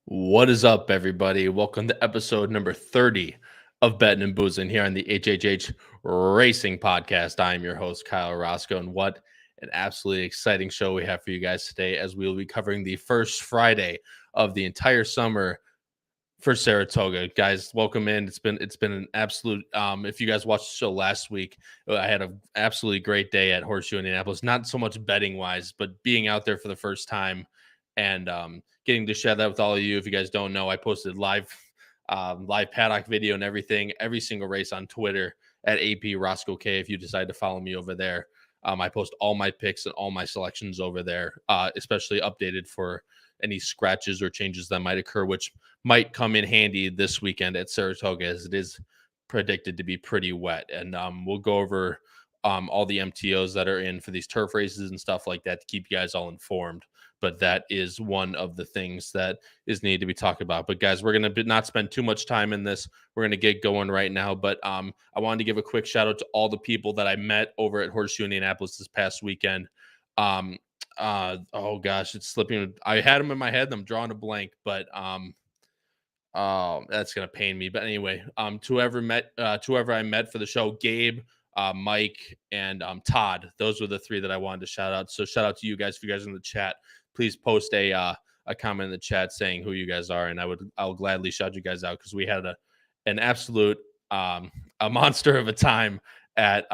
What is up, everybody? Welcome to episode number 30 of Bettin N Boozin here on the HHH Racing Podcast. I am your host, Kyle Roscoe, and what an absolutely exciting show we have for you guys today as we will be covering the first Friday of the entire summer for Saratoga. Guys, welcome in. It's been an absolute if you guys watched the show last week, I had an absolutely great day at Horseshoe Indianapolis. Not so much betting wise, but being out there for the first time and getting to share that with all of you. If you guys don't know, I posted live paddock video and everything, every single race on Twitter at AP Roscoe K. If you decide to follow me over there, I post all my picks and all my selections over there, especially updated for any scratches or changes that might occur, which might come in handy this weekend at Saratoga, as it is predicted to be pretty wet. And we'll go over all the MTOs that are in for these turf races and stuff like that to keep you guys all informed. But that is one of the things that is needed to be talked about. But guys, we're going to not spend too much time in this. We're going to get going right now. But I wanted to give a quick shout out to all the people that I met over at Horseshoe Indianapolis this past weekend. Oh gosh, it's slipping. I had them in my head. I'm drawing a blank, but that's gonna pain me. But anyway, to whoever I met for the show, Gabe, Mike, and Todd. Those were the three that I wanted to shout out. So shout out to you guys. If you guys are in the chat, please post a comment in the chat saying who you guys are, and I'll gladly shout you guys out because we had an absolute a monster of a time at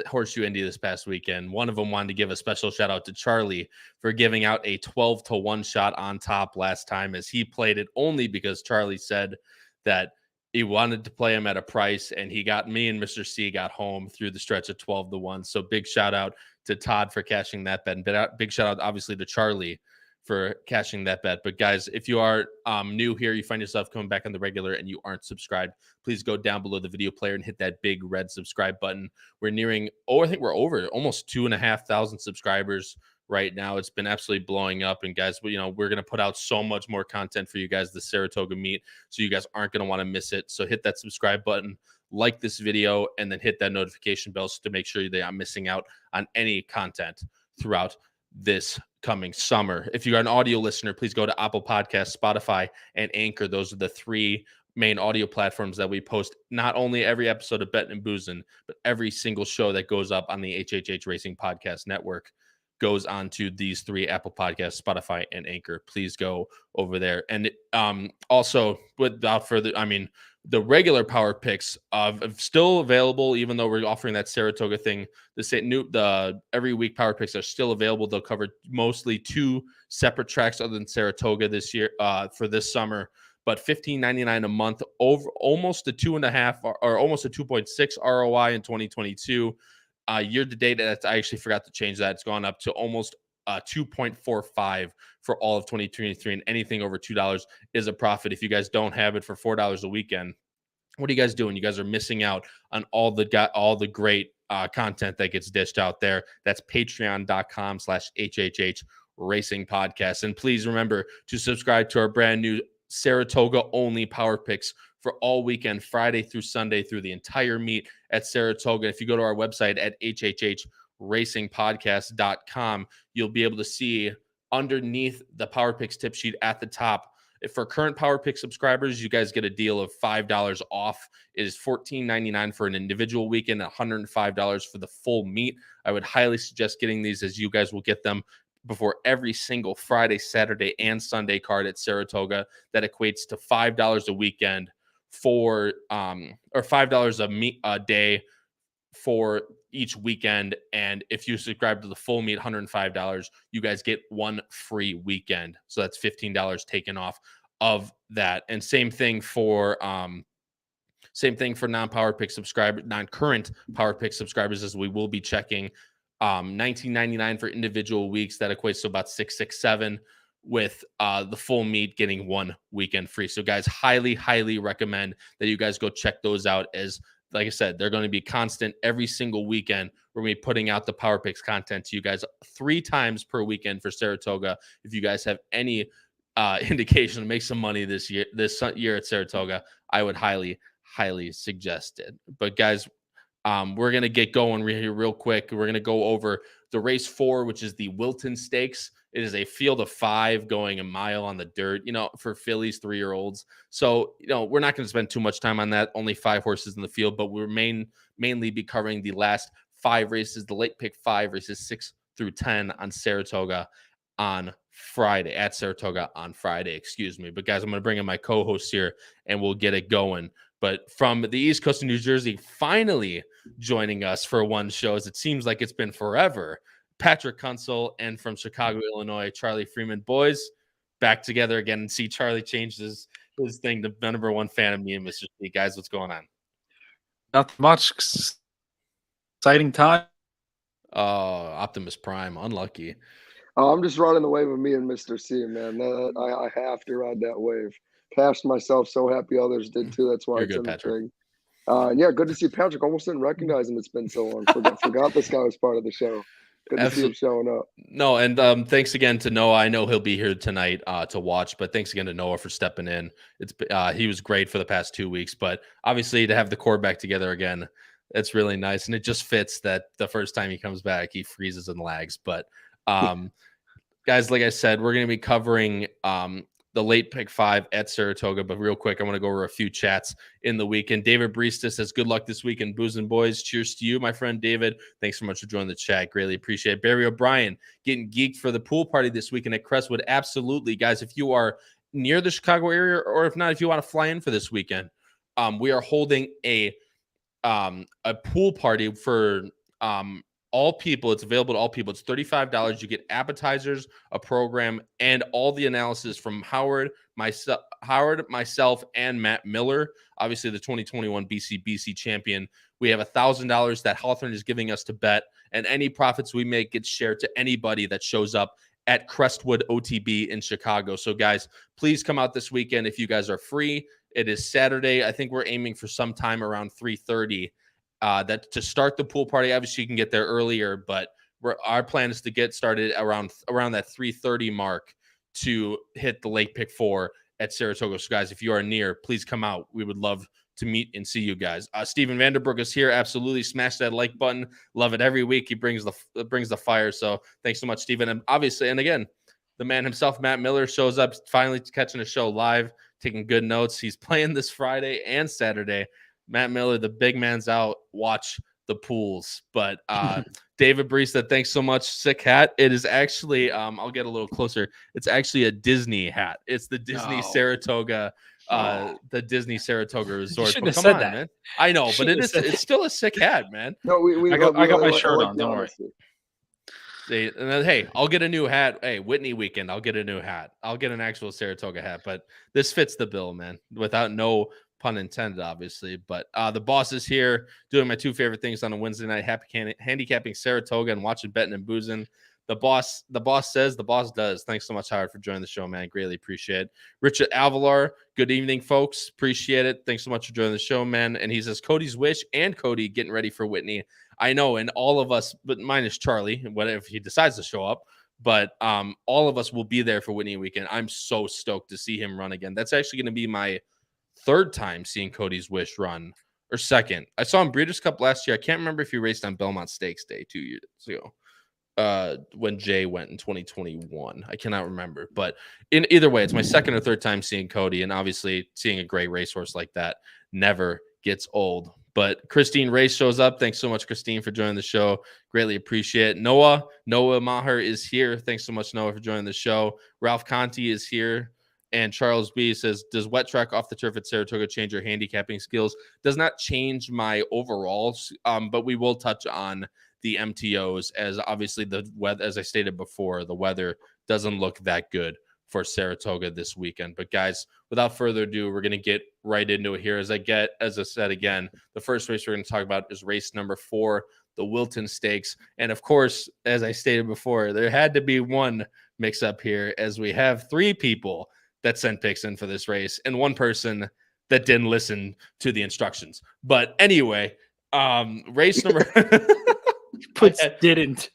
Horseshoe Indy this past weekend. One of them wanted to give a special shout out to Charlie for giving out a 12-1 shot on top last time, as he played it only because Charlie said that he wanted to play him at a price, and he got me and Mr. C got home through the stretch of 12-1. So big shout out to Todd for cashing that bet, and big shout out obviously to Charlie for cashing that bet. But guys, if you are new here, you find yourself coming back on the regular and you aren't subscribed, please go down below the video player and hit that big red subscribe button. We're nearing, I think we're over almost 2,500 subscribers right now. It's been absolutely blowing up. And guys, we're going to put out so much more content for you guys, the Saratoga meet, so you guys aren't going to want to miss it. So hit that subscribe button, like this video, and then hit that notification bell to make sure that I'm missing out on any content throughout this coming summer. If you are an audio listener, please go to Apple Podcasts, Spotify, and Anchor. Those are the three main audio platforms that we post not only every episode of Bettin N Boozin, but every single show that goes up on the HHH Racing Podcast Network goes onto these three: Apple Podcasts, Spotify, and Anchor. Please go over there. And also, without further, the regular power picks still available, even though we're offering that Saratoga thing. The every week power picks are still available. They'll cover mostly two separate tracks other than Saratoga this year for this summer. But $15.99 a month, over almost a 2.5 or almost a 2.6 ROI in 2022. Year to date, I actually forgot to change that. It's gone up to almost 2.45 for all of 2023, and anything over $2 is a profit. If you guys don't have it for $4 a weekend, what are you guys doing? You guys are missing out on all the great content that gets dished out there. That's patreon.com/HHH Racing Podcast. And please remember to subscribe to our brand new Saratoga only power picks for all weekend, Friday through Sunday, through the entire meet at Saratoga. If you go to our website at hhhracingpodcast.com, you'll be able to see underneath the power picks tip sheet at the top. If for current power pick subscribers, you guys get a deal of $5 off. It is $14.99 for an individual weekend, $105 for the full meet. I would highly suggest getting these, as you guys will get them before every single Friday, Saturday, and Sunday card at Saratoga. That equates to $5 a weekend for or $5 a day for each weekend. And if you subscribe to the full meet, $105, you guys get one free weekend. So that's $15 taken off of that. And same thing for non-current power pick subscribers, as we will be checking $19.99 for individual weeks. That equates to about $667, with the full meet getting one weekend free. So guys, highly recommend that you guys go check those out, as like I said, they're going to be constant every single weekend. We're going to be putting out the power picks content to you guys 3 times per weekend for Saratoga. If you guys have any indication to make some money this year at Saratoga, I would highly suggest it. But guys, we're going to get going here real quick. We're going to go over the race 4, which is the Wilton Stakes. It is a field of 5 going a mile on the dirt, for fillies, 3-year-olds. So, we're not going to spend too much time on that. Only 5 horses in the field, but we're mainly be covering the last 5 races, the late pick 5 races 6 through 10 on Saratoga on Friday, at Saratoga on Friday, excuse me. But guys, I'm going to bring in my co-host here and we'll get it going. But from the East Coast of New Jersey, finally joining us for one show, as it seems like it's been forever, Patrick Kunsel, and from Chicago, Illinois, Charlie Freeman. Boys, back together again, and see Charlie change his thing to number one fan of me and Mr. C. Guys, what's going on? Not much. Exciting time. Optimus Prime, unlucky. I'm just riding the wave of me and Mr. C, man. I have to ride that wave. Cashed myself, so happy others did too. That's why it's in the thing. Yeah, good to see Patrick. Almost didn't recognize him. It's been so long. Forgot this guy was part of the show. Good to see him showing up. No, and thanks again to Noah. I know he'll be here tonight to watch, but thanks again to Noah for stepping in. He was great for the past 2 weeks, but obviously to have the core back together again, it's really nice, and it just fits that the first time he comes back, he freezes and lags. But guys, like I said, we're going to be covering the late pick 5 at Saratoga. But real quick, I want to go over a few chats in the weekend. David Breesta says, good luck this week in Boozin' Boys. Cheers to you, my friend David. Thanks so much for joining the chat. Greatly appreciate it. Barry O'Brien getting geeked for the pool party this weekend at Crestwood. Absolutely, guys. If you are near the Chicago area, or if not, if you want to fly in for this weekend, we are holding a pool party for all people. It's available to all people. It's $35. You get appetizers, a program, and all the analysis from Howard, myself, and Matt Miller. Obviously, the 2021 BC champion. We have $1,000 that Hawthorne is giving us to bet, and any profits we make get shared to anybody that shows up at Crestwood OTB in Chicago. So, guys, please come out this weekend if you guys are free. It is Saturday. I think we're aiming for some time around 3:30. That to start the pool party. Obviously, you can get there earlier, but our plan is to get started around that 3:30 mark to hit the late pick 4 at Saratoga. So, guys, if you are near, please come out. We would love to meet and see you guys. Steven Vanderbrook is here. Absolutely, smash that like button. Love it every week. He brings the fire. So, thanks so much, Steven. And obviously, and again, the man himself, Matt Miller, shows up finally catching a show live, taking good notes. He's playing this Friday and Saturday. Matt Miller, the big man's out. Watch the pools. But David Breesta, thanks so much. Sick hat. It is actually, I'll get a little closer. It's actually a Disney hat. It's the Disney Saratoga, the Disney Saratoga Resort. You come on, that. Man. I know, but it's still a sick hat, man. No, I got my shirt on. Don't worry. And then, hey, I'll get a new hat. Hey, Whitney weekend, I'll get a new hat. I'll get an actual Saratoga hat. But this fits the bill, man. Without no pun intended, obviously. But the boss is here doing my 2 favorite things on a Wednesday night: handicapping Saratoga and watching Bettin N Boozin. The boss says, the boss does. Thanks so much, Howard, for joining the show, man. Greatly appreciate it. Richard Avalar, good evening, folks. Appreciate it. Thanks so much for joining the show, man. And he says, Cody's wish and Cody getting ready for Whitney. I know, and all of us, but minus Charlie, whatever if he decides to show up. But all of us will be there for Whitney weekend. I'm so stoked to see him run again. That's actually going to be my 3rd time seeing Cody's wish run, or 2nd. I saw him Breeders' Cup last year. I can't remember if he raced on Belmont Stakes Day 2 years ago. When Jay went in 2021. I cannot remember. But in either way, it's my 2nd or 3rd time seeing Cody. And obviously, seeing a great racehorse like that never gets old. But Christine Race shows up. Thanks so much, Christine, for joining the show. Greatly appreciate it. Noah Maher is here. Thanks so much, Noah, for joining the show. Ralph Conti is here. And Charles B says, does wet track off the turf at Saratoga change your handicapping skills? Does not change my overalls, but we will touch on the MTOs, as obviously the weather, as I stated before, the weather doesn't look that good for Saratoga this weekend. But guys, without further ado, we're going to get right into it here. As I said again, the first race we're going to talk about is race number 4, the Wilton Stakes. And of course, as I stated before, there had to be one mix up here, as we have 3 people that sent picks in for this race and 1 person that didn't listen to the instructions. But anyway, race number didn't.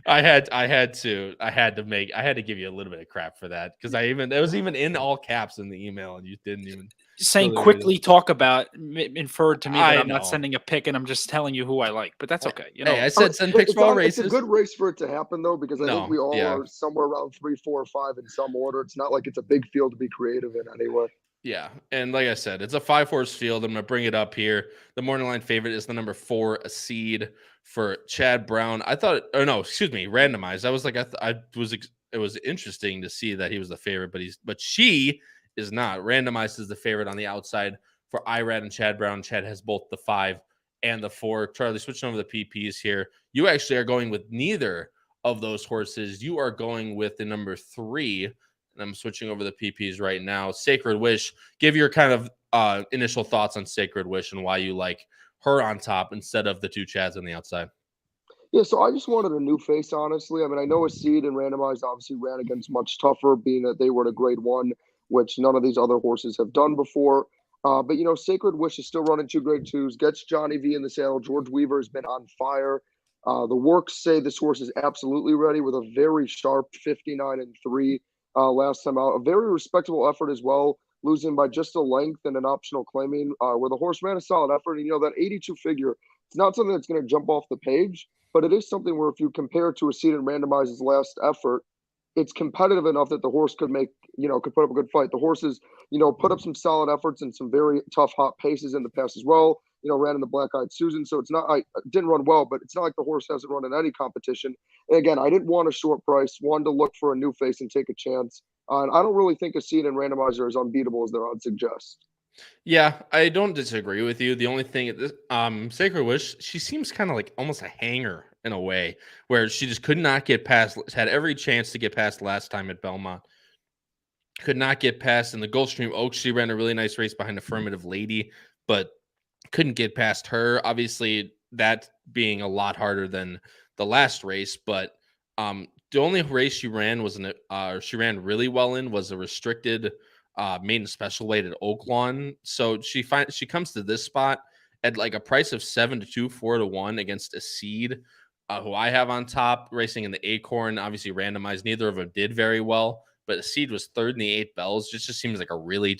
I had to give you a little bit of crap for that, because it was even in all caps in the email, and you didn't even saying Really quickly talk about inferred to me that I'm know. not sending a pick and I'm just telling you who I like, but that's okay. You know, Hey, I said send picks for all races. It's a good race for it to happen though, because I think we all are somewhere around 3, 4, or 5 in some order. It's not like it's a big field to be creative in anyway. Yeah, and like I said, it's a 5-horse field. I'm gonna bring it up here. The morning line favorite is the number 4, a seed for Chad Brown. I thought, randomized. I was like, it was interesting to see that he was the favorite, but she is not. Randomized is the favorite on the outside for Irad and Chad Brown. Chad has both the 5 and the 4. Charlie, switching over the PPs here. You actually are going with neither of those horses. You are going with the number 3. And I'm switching over the PPs right now. Sacred Wish. Give your kind of initial thoughts on Sacred Wish and why you like her on top instead of the 2 Chads on the outside. Yeah, so I just wanted a new face, honestly. I mean, I know a seed and randomized obviously ran against much tougher, being that they were at a grade 1, which none of these other horses have done before. But, Sacred Wish is still running 2 grade 2s, gets Johnny V in the saddle. George Weaver has been on fire. The works say this horse is absolutely ready with a very sharp 59-3 last time out. A very respectable effort as well, losing by just a length and an optional claiming, where the horse ran a solid effort. And, that 82 figure, it's not something that's going to jump off the page, but it is something where if you compare it to a seed and randomizes last effort, it's competitive enough that the horse could could put up a good fight. The horses, put up some solid efforts and some very tough, hot paces in the past as well. Ran in the Black-Eyed Susan. So it's not, I didn't run well, but it's not like the horse hasn't run in any competition. And again, I didn't want a short price, wanted to look for a new face and take a chance. And I don't really think a seed and randomizer is unbeatable as their odds suggest. Yeah, I don't disagree with you. The only thing, Sacred Wish, she seems kind of like almost a hanger in a way, where she just could not get past, had every chance to get past last time at Belmont. Could not get past in the Gulfstream Oaks. She ran a really nice race behind Affirmative Lady, but couldn't get past her. Obviously, that being a lot harder than the last race, but the only race she ran she ran really well in was a restricted maiden special weight at Oaklawn. So she comes to this spot at like a price of 7-2, 4-1 against a seed who I have on top, racing in the Acorn. Obviously randomized. Neither of them did very well, but a seed was 3rd in the 8 bells. Just seems like a really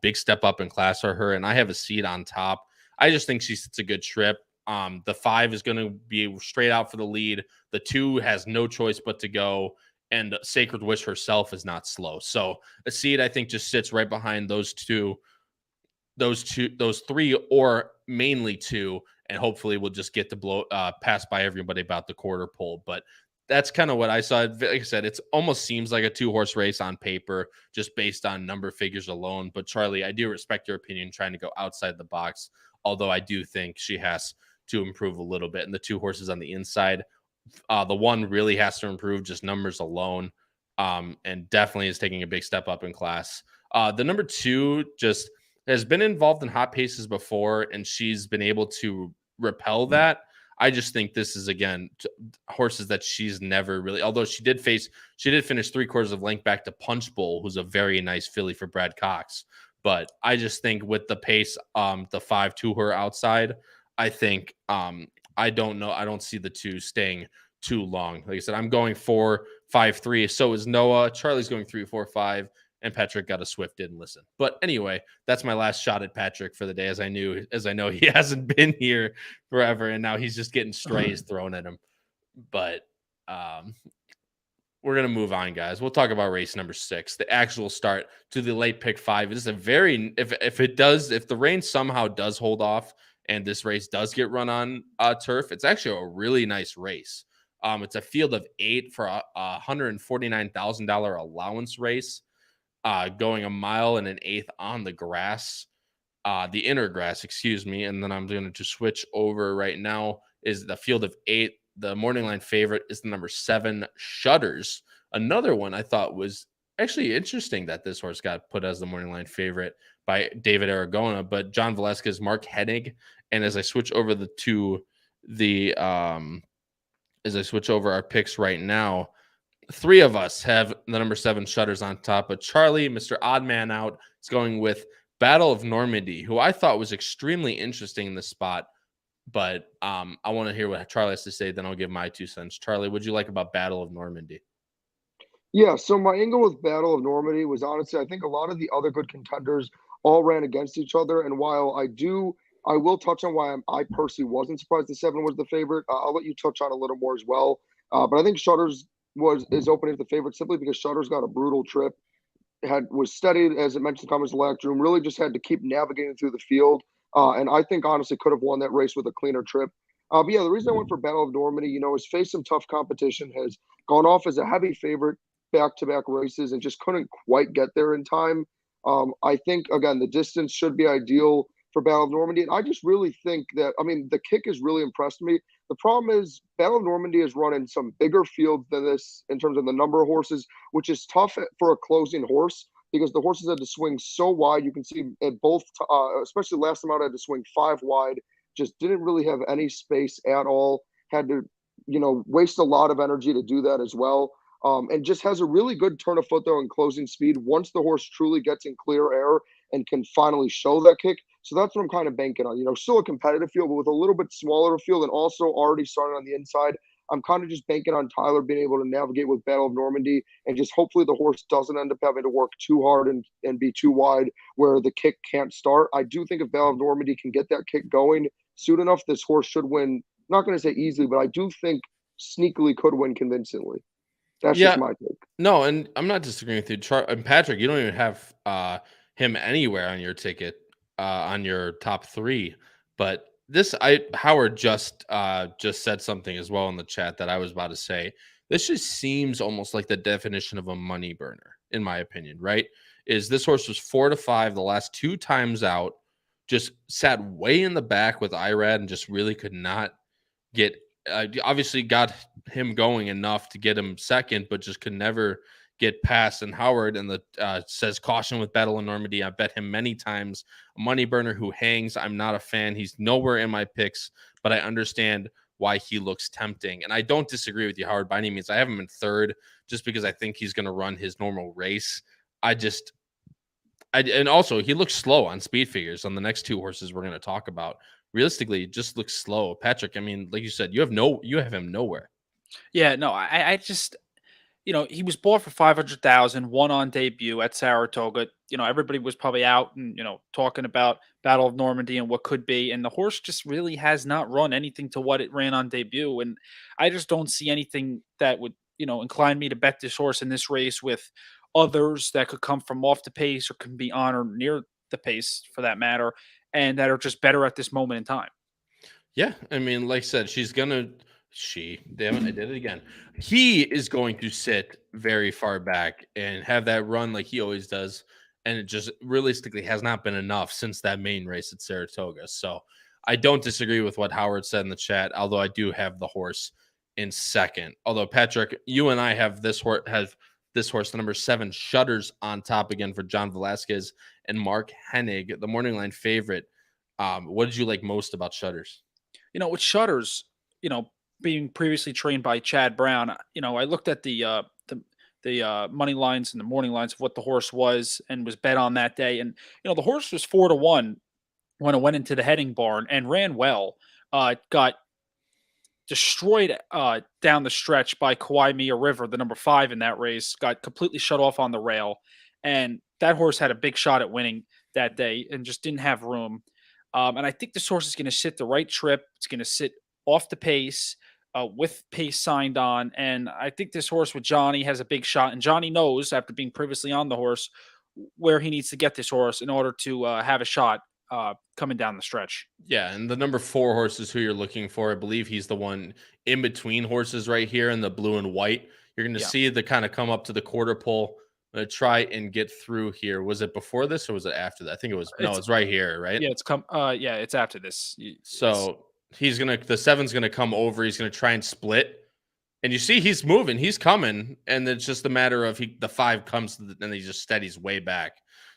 big step up in class for her. And I have a seed on top. I just think it's a good trip. The 5 is going to be straight out for the lead. The 2 has no choice but to go. And Sacred Wish herself is not slow. So a seed, I think, just sits right behind those 3, or mainly 2, and hopefully we'll just get to pass by everybody about the quarter pole. But that's kind of what I saw. Like I said, it almost seems like a 2-horse race on paper, just based on number figures alone. But Charlie, I do respect your opinion trying to go outside the box, although I do think she has to improve a little bit. And the 2 horses on the inside, the 1 really has to improve just numbers alone, and definitely is taking a big step up in class. The number 2 just has been involved in hot paces before, and she's been able to repel that. I just think this is, again, horses that she's never really, although she did finish 3/4 of length back to Punch Bowl, who's a very nice filly for Brad Cox. But I just think with the pace, the 5 to her outside, I think, I don't know. I don't see the 2 staying too long. Like I said, I'm going 4, 5, 3. So is Noah. Charlie's going 3, 4, 5. And Patrick got a swift didn't listen. But anyway, that's my last shot at Patrick for the day, as I know he hasn't been here forever, and now he's just getting strays thrown at him. But we're gonna move on, guys. We'll talk about race number 6, the actual start to the late pick 5. It is a very, if the rain somehow does hold off and this race does get run on turf, it's actually a really nice race. It's a field of 8 for a $149,000 allowance race. Going a mile and 1/8 on the grass, the inner grass, excuse me. And then I'm going to switch over right now is the field of 8. The morning line favorite is the number 7, Shutters. Another one I thought was actually interesting that this horse got put as the morning line favorite by David Aragona, but John Velasquez, Mark Hennig. And as I switch over as I switch over our picks right now, 3 of us have the number 7 Shutters on top, but Charlie, Mr. Odd Man Out, is going with Battle of Normandy, who I thought was extremely interesting in this spot. But I want to hear what Charlie has to say, then I'll give my 2 cents. Charlie, what'd you like about Battle of Normandy? Yeah, so my angle with Battle of Normandy was honestly, I think a lot of the other good contenders all ran against each other. And while I will touch on why I personally wasn't surprised the 7 was the favorite. I'll let you touch on a little more as well. But I think Shutters is opening as the favorite simply because Shutters got a brutal trip. Was steady, as it mentioned, Cummins Electrum, really just had to keep navigating through the field. And I think honestly could have won that race with a cleaner trip. But yeah, the reason I went for Battle of Normandy, has faced some tough competition, has gone off as a heavy favorite back-to-back races and just couldn't quite get there in time. I think, again, the distance should be ideal for Battle of Normandy. And I just really think that, the kick has really impressed me. The problem is Battle of Normandy is running some bigger fields than this in terms of the number of horses, which is tough for a closing horse because the horses had to swing so wide. You can see at both, especially last time out, had to swing 5 wide, just didn't really have any space at all, had to, waste a lot of energy to do that as well. And just has a really good turn of foot, though, in closing speed once the horse truly gets in clear air and can finally show that kick. So that's what I'm kind of banking on. Still a competitive field, but with a little bit smaller field and also already starting on the inside. I'm kind of just banking on Tyler being able to navigate with Battle of Normandy and just hopefully the horse doesn't end up having to work too hard and be too wide where the kick can't start. I do think if Battle of Normandy can get that kick going soon enough, this horse should win. I'm not going to say easily, but I do think sneakily could win convincingly. That's just my take. No, and I'm not disagreeing with you. And Patrick, you don't even have him anywhere on your ticket, on your top 3. But Howard just said something as well in the chat that I was about to say. This just seems almost like the definition of a money burner, in my opinion, right? Is this horse was 4-5 the last 2 times out, just sat way in the back with Irad and just really could not get obviously got him going enough to get him second, but just could never get past. And Howard says caution with Battle of Normandy. I bet him many times. A money burner who hangs. I'm not a fan. He's nowhere in my picks, but I understand why he looks tempting. And I don't disagree with you, Howard, by any means. I have him in 3rd just because I think he's going to run his normal race. And also he looks slow on speed figures on the next 2 horses we're going to talk about. Realistically, it just looks slow. Patrick, like you said, you have him nowhere. Yeah, no, I just, he was bought for 500,000, won on debut at Saratoga. Everybody was probably out and, talking about Battle of Normandy and what could be. And the horse just really has not run anything to what it ran on debut. And I just don't see anything that would, incline me to bet this horse in this race with others that could come from off the pace or can be on or near the pace for that matter, and that are just better at this moment in time. Yeah, like I said, damn it, I did it again. He is going to sit very far back and have that run like he always does, and it just realistically has not been enough since that main race at Saratoga. So I don't disagree with what Howard said in the chat, although I do have the horse in 2nd. Although, Patrick, you and I have this horse, the number 7, Shutters, on top again for John Velasquez and Mark Hennig, the morning line favorite. What did you like most about Shutters? With Shutters, being previously trained by Chad Brown, I looked at the money lines and the morning lines of what the horse was and was bet on that day. And, the horse was 4-1 when it went into the heading barn and ran well. Got destroyed down the stretch by Kawaii River, the number 5 in that race, got completely shut off on the rail. And that horse had a big shot at winning that day and just didn't have room. And I think this horse is going to sit the right trip. It's going to sit off the pace with pace signed on. And I think this horse with Johnny has a big shot. And Johnny knows, after being previously on the horse, where he needs to get this horse in order to have a shot coming down the stretch. Yeah, and the number 4 horse is who you're looking for. I believe he's the one in between horses right here in the blue and white. You're going to see the kind of come up to the quarter pole. I'm going to try and get through here. Was it before this or was it after that? I think it was. No, it's right here, right? Yeah, it's after this. So the 7's going to come over. He's going to try and split. And you see he's moving. He's coming. And it's just a matter of the 5 comes and he just steadies way back.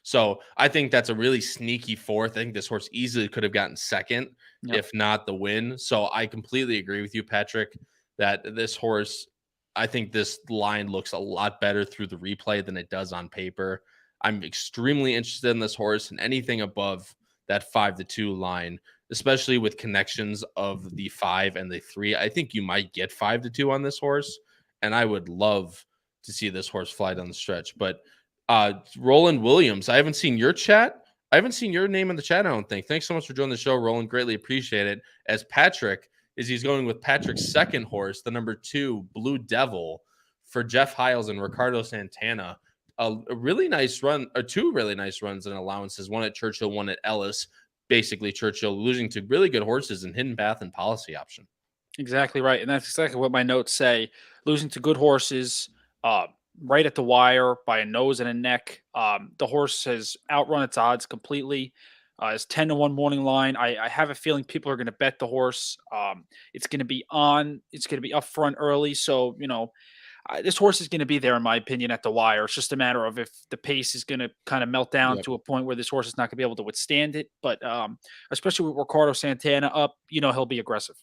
So I think that's a really sneaky 4th. I think this horse easily could have gotten 2nd, if not the win. So I completely agree with you, Patrick, that this horse, I think this line looks a lot better through the replay than it does on paper. I'm extremely interested in this horse, and anything above that 5-2 line, especially with connections of the 5 and the 3. I think you might get 5-2 on this horse, and I would love to see this horse fly down the stretch. But Roland Williams, I haven't seen your chat. I haven't seen your name in the chat, I don't think. Thanks so much for joining the show, Roland. Greatly appreciate it. As Patrick he's going with Patrick's second horse, the number 2, Blue Devil, for Jeff Hiles and Ricardo Santana. A really nice run, or 2 really nice runs and allowances, one at Churchill, one at Ellis. Basically, Churchill losing to really good horses in Hidden Path and Policy Option. Exactly right. And that's exactly what my notes say. Losing to good horses, right at the wire by a nose and a neck. The horse has outrun its odds completely. It's 10-1 morning line. I have a feeling people are going to bet the horse. It's going to be on. It's going to be up front early. So, this horse is going to be there, in my opinion, at the wire. It's just a matter of if the pace is going to kind of melt down to a point where this horse is not going to be able to withstand it. But especially with Ricardo Santana up, he'll be aggressive.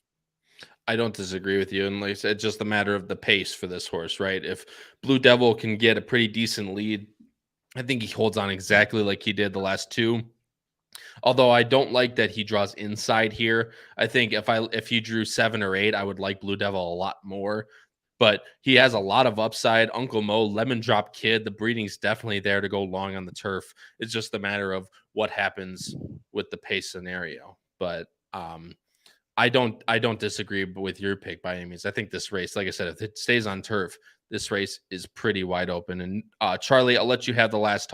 I don't disagree with you. And like I said, it's just a matter of the pace for this horse, right? If Blue Devil can get a pretty decent lead, I think he holds on exactly like he did the last 2. Although I don't like that he draws inside here. I think if he drew 7 or 8, I would like Blue Devil a lot more. But he has a lot of upside. Uncle Mo, Lemon Drop Kid, the breeding's definitely there to go long on the turf. It's just a matter of what happens with the pace scenario. But I don't disagree with your pick by any means. I think this race, like I said, if it stays on turf, this race is pretty wide open. And Charlie, I'll let you have the last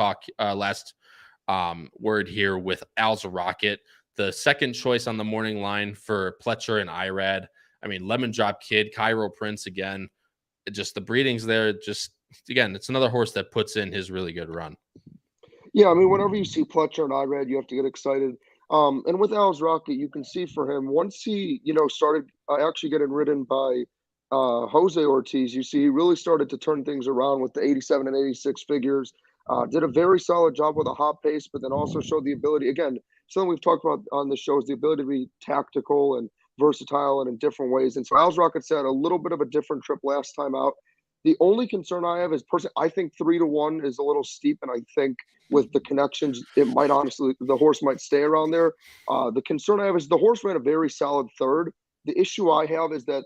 word here with Al's Rocket, the second choice on the morning line for Pletcher and Irad. I mean, Lemon Drop Kid, Cairo Prince again. Just the breeding's there. Just again, it's another horse that puts in his really good run. Yeah, I mean, whenever you see Pletcher and Irad, you have to get excited. And with Al's Rocket, you can see for him, once he, started actually getting ridden by Jose Ortiz, you see he really started to turn things around with the 87 and 86 figures. Did a very solid job with a hot pace, but then also showed the ability, again, something we've talked about on the show is the ability to be tactical and versatile and in different ways. And so Al's Rocket had a little bit of a different trip last time out. The only concern I have is I think 3-1 is a little steep, and I think with the connections, it might honestly, the horse might stay around there. The concern I have is the horse ran a very solid third. The issue I have is that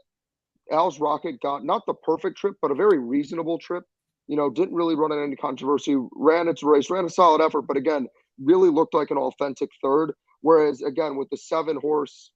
Al's Rocket got not the perfect trip, but a very reasonable trip. Didn't really run in any controversy, ran its race, ran a solid effort, but again, really looked like an authentic third. Whereas again, with the 7-horse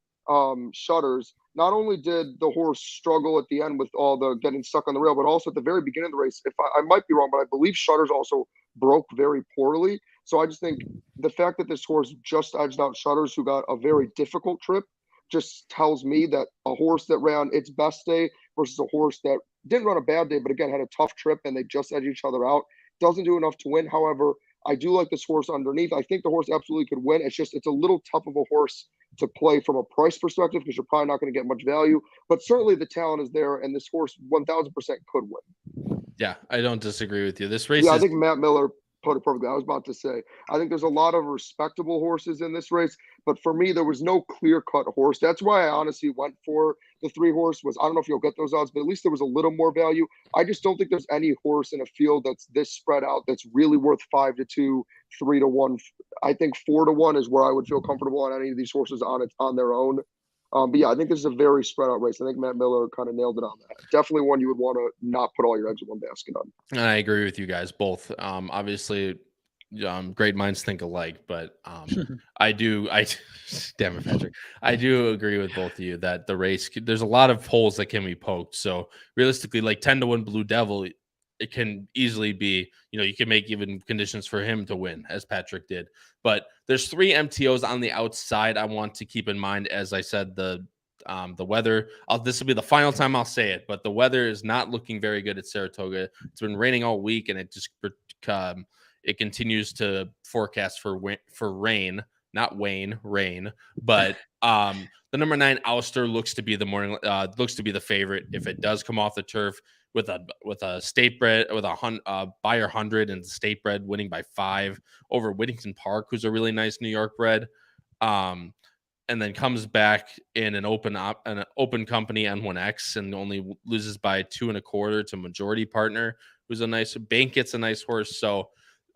Shutters, not only did the horse struggle at the end with all the getting stuck on the rail, but also at the very beginning of the race, if I might be wrong, but I believe Shutters also broke very poorly. So I just think the fact that this horse just edged out Shutters, who got a very difficult trip, just tells me that a horse that ran its best day versus a horse that didn't run a bad day, but again had a tough trip and they just edged each other out, doesn't do enough to win. However, I do like this horse underneath. I think the horse absolutely could win. It's a little tough of a horse to play from a price perspective because you're probably not going to get much value. But certainly the talent is there, and this horse 1,000% could win. Yeah, I don't disagree with you. This race, I think Matt Miller put it perfectly. I was about to say, I think there's a lot of respectable horses in this race, but for me, there was no clear-cut horse. That's why I honestly went for the 3-horse. I don't know if you'll get those odds, but at least there was a little more value. I just don't think there's any horse in a field that's this spread out that's really worth 5-2, 3-1. I think 4-1 is where I would feel comfortable on any of these horses on their own. But yeah, I think this is a very spread out race. I think Matt Miller kind of nailed it on that. Definitely one you would want to not put all your eggs in one basket on. And I agree with you guys both. Obviously, great minds think alike, but damn it, Patrick. I do agree with both of you that the race, there's a lot of holes that can be poked. So realistically, like 10-1 Blue Devil, it can easily be, you can make even conditions for him to win, as Patrick did. But there's 3 MTOs on the outside I want to keep in mind. As I said, the weather, this will be the final time I'll say it, but the weather is not looking very good at Saratoga. It's been raining all week, and it continues to forecast for rain, not rain. But the number 9 Ouster looks to be the favorite if it does come off the turf with a state bred, with a Buyer 100 and state bred winning by 5 over Whittington Park, who's a really nice New York bred. And then comes back in an open company N1X and only loses by 2 1/4 to Majority Partner, who's a nice bank. It's a nice horse. So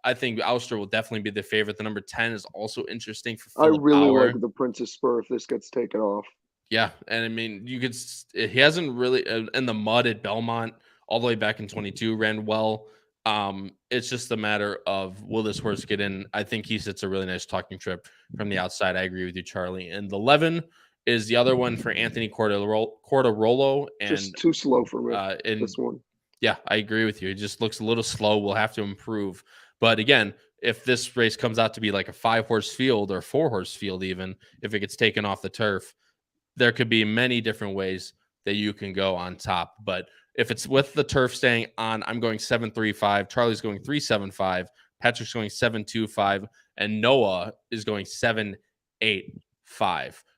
I think Ouster will definitely be the favorite. The number 10 is also interesting for Philip I really Bauer. like the Princess Spur if this gets taken off. Yeah, and I mean, he hasn't really in the mud at Belmont all the way back in 22 ran well. It's just a matter of, will this horse get in? I think he sits a really nice talking trip from the outside. I agree with you, Charlie. And the 11 is the other one for Anthony Cordarolo. And just too slow for me, this one. Yeah, I agree with you. It just looks a little slow. We'll have to improve. But again, if this race comes out to be like a 5-horse field or 4-horse field, even if it gets taken off the turf, there could be many different ways that you can go on top. But if it's with the turf staying on, I'm going 7.35. Charlie's going 3.75. Patrick's going 7.25. And Noah is going 7.85.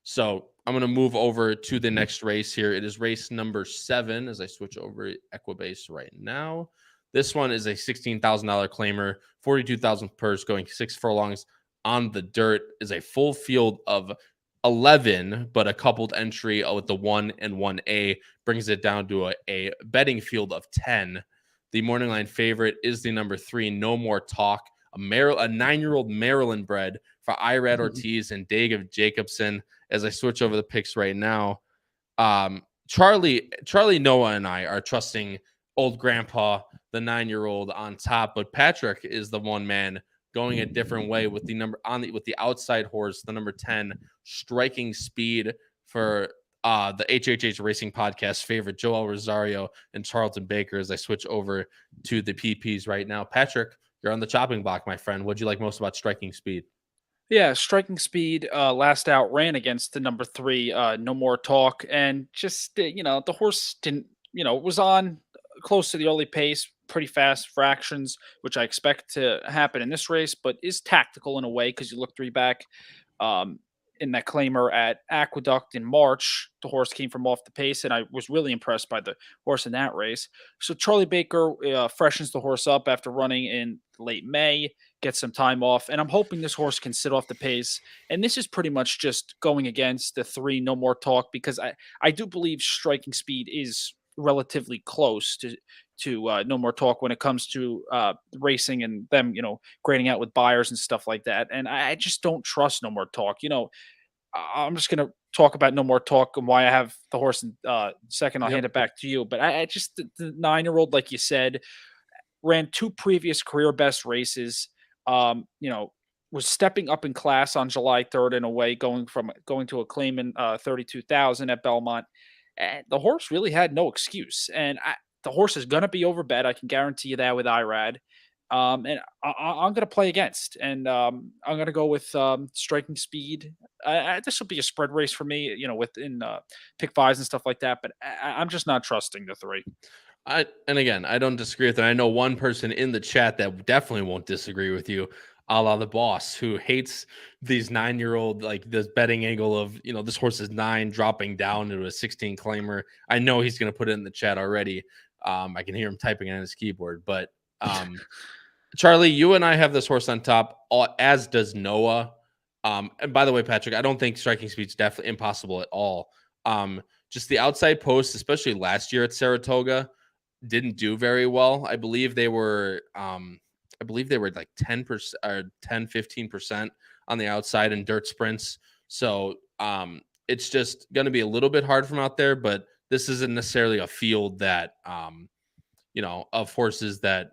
So I'm going to move over to the next race here. It is race number 7 as I switch over Equibase right now. This one is a $16,000 claimer, 42,000 purse, going 6 furlongs on the dirt. Is a full field of 11, but a coupled entry with the 1 and 1A brings it down to a betting field of 10. The morning line favorite is the number 3, No More Talk, a 9-year-old Maryland bred for Irad Ortiz and David Jacobson. As I switch over the picks right now, Charlie, Noah, and I are trusting old grandpa, the 9-year-old, on top, but Patrick is the one man going a different way with the outside horse, the number 10, Striking Speed, for the HHH Racing Podcast favorite Joel Rosario and Charlton Baker. As I switch over to the PPs right now, Patrick, you're on the chopping block, my friend. What'd you like most about Striking Speed? Yeah, Striking Speed last out ran against the number 3, No More Talk, and just the horse didn't, was on close to the early pace, pretty fast fractions, which I expect to happen in this race, but is tactical in a way because you look 3 back in that claimer at Aqueduct in March. The horse came from off the pace, and I was really impressed by the horse in that race. So Charlie Baker freshens the horse up after running in late May, gets some time off, and I'm hoping this horse can sit off the pace. And this is pretty much just going against the 3, No More Talk, because I do believe Striking Speed is relatively close to No More Talk when it comes to racing and them, grading out with buyers and stuff like that. And I just don't trust No More Talk. I'm just going to talk about No More Talk and why I have the horse in second. I'll hand it back to you. But I just, the 9-year-old, like you said, ran 2 previous career best races. Was stepping up in class on July 3rd in a way, going to a claim in 32,000 at Belmont. And the horse really had no excuse. And the horse is going to be overbet. I can guarantee you that with Irad. And I'm going to play against. And I'm going to go with Striking Speed. This will be a spread race for me, within Pick5s and stuff like that. But I'm just not trusting the 3. And again, I don't disagree with it. I know one person in the chat that definitely won't disagree with you, a la the boss, who hates these 9-year-old, like this betting angle of, this horse is 9 dropping down into a 16 claimer. I know he's going to put it in the chat already. I can hear him typing on his keyboard, but Charlie, you and I have this horse on top, as does Noah. And by the way, Patrick, I don't think Striking Speed's definitely impossible at all. Just the outside post, especially last year at Saratoga, didn't do very well. I believe they were like 10% or 10-15% on the outside in dirt sprints. So it's just going to be a little bit hard from out there, but this isn't necessarily a field that of horses that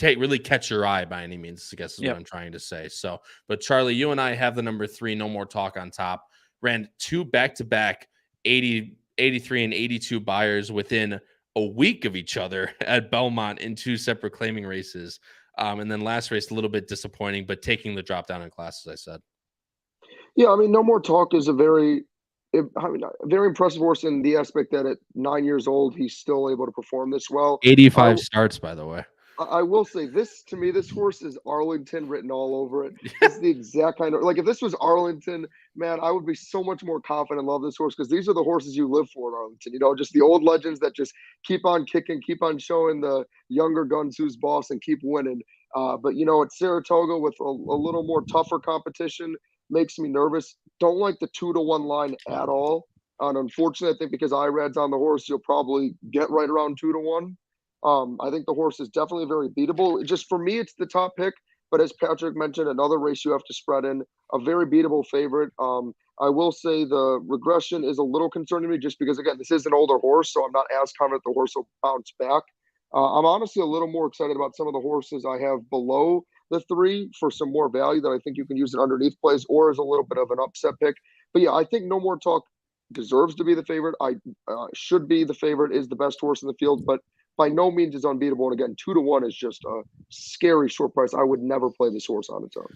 really catch your eye by any means, I guess is what I'm trying to say. So, but Charlie, you and I have the number 3, No More Talk, on top. Ran 2 back-to-back 80, 83 and 82 buyers within a week of each other at Belmont in 2 separate claiming races. And then last race, a little bit disappointing, but taking the drop down in class, as I said. Yeah, I mean, No More Talk is a very impressive horse in the aspect that at 9 years old, he's still able to perform this well. 85 starts, by the way. I will say this, to me, this horse is Arlington written all over it. It's the exact kind of, like, if this was Arlington, man, I would be so much more confident and love this horse, because these are the horses you live for in Arlington, just the old legends that just keep on kicking, keep on showing the younger guns who's boss and keep winning. But at Saratoga with a little more tougher competition makes me nervous. Don't like the 2-to-1 line at all. And unfortunately, I think because Irad's on the horse, you'll probably get right around 2-to-1. I think the horse is definitely very beatable. Just for me, it's the top pick. But as Patrick mentioned, another race you have to spread in, a very beatable favorite. I will say the regression is a little concerning me, just because, again, this is an older horse, so I'm not as confident the horse will bounce back. I'm honestly a little more excited about some of the horses I have below the 3 for some more value that I think you can use it underneath plays or as a little bit of an upset pick. But yeah, I think No More Talk deserves to be the favorite. I should be the favorite, is the best horse in the field, but by no means is unbeatable. And again, 2-1 is just a scary short price. I would never play this horse on its own.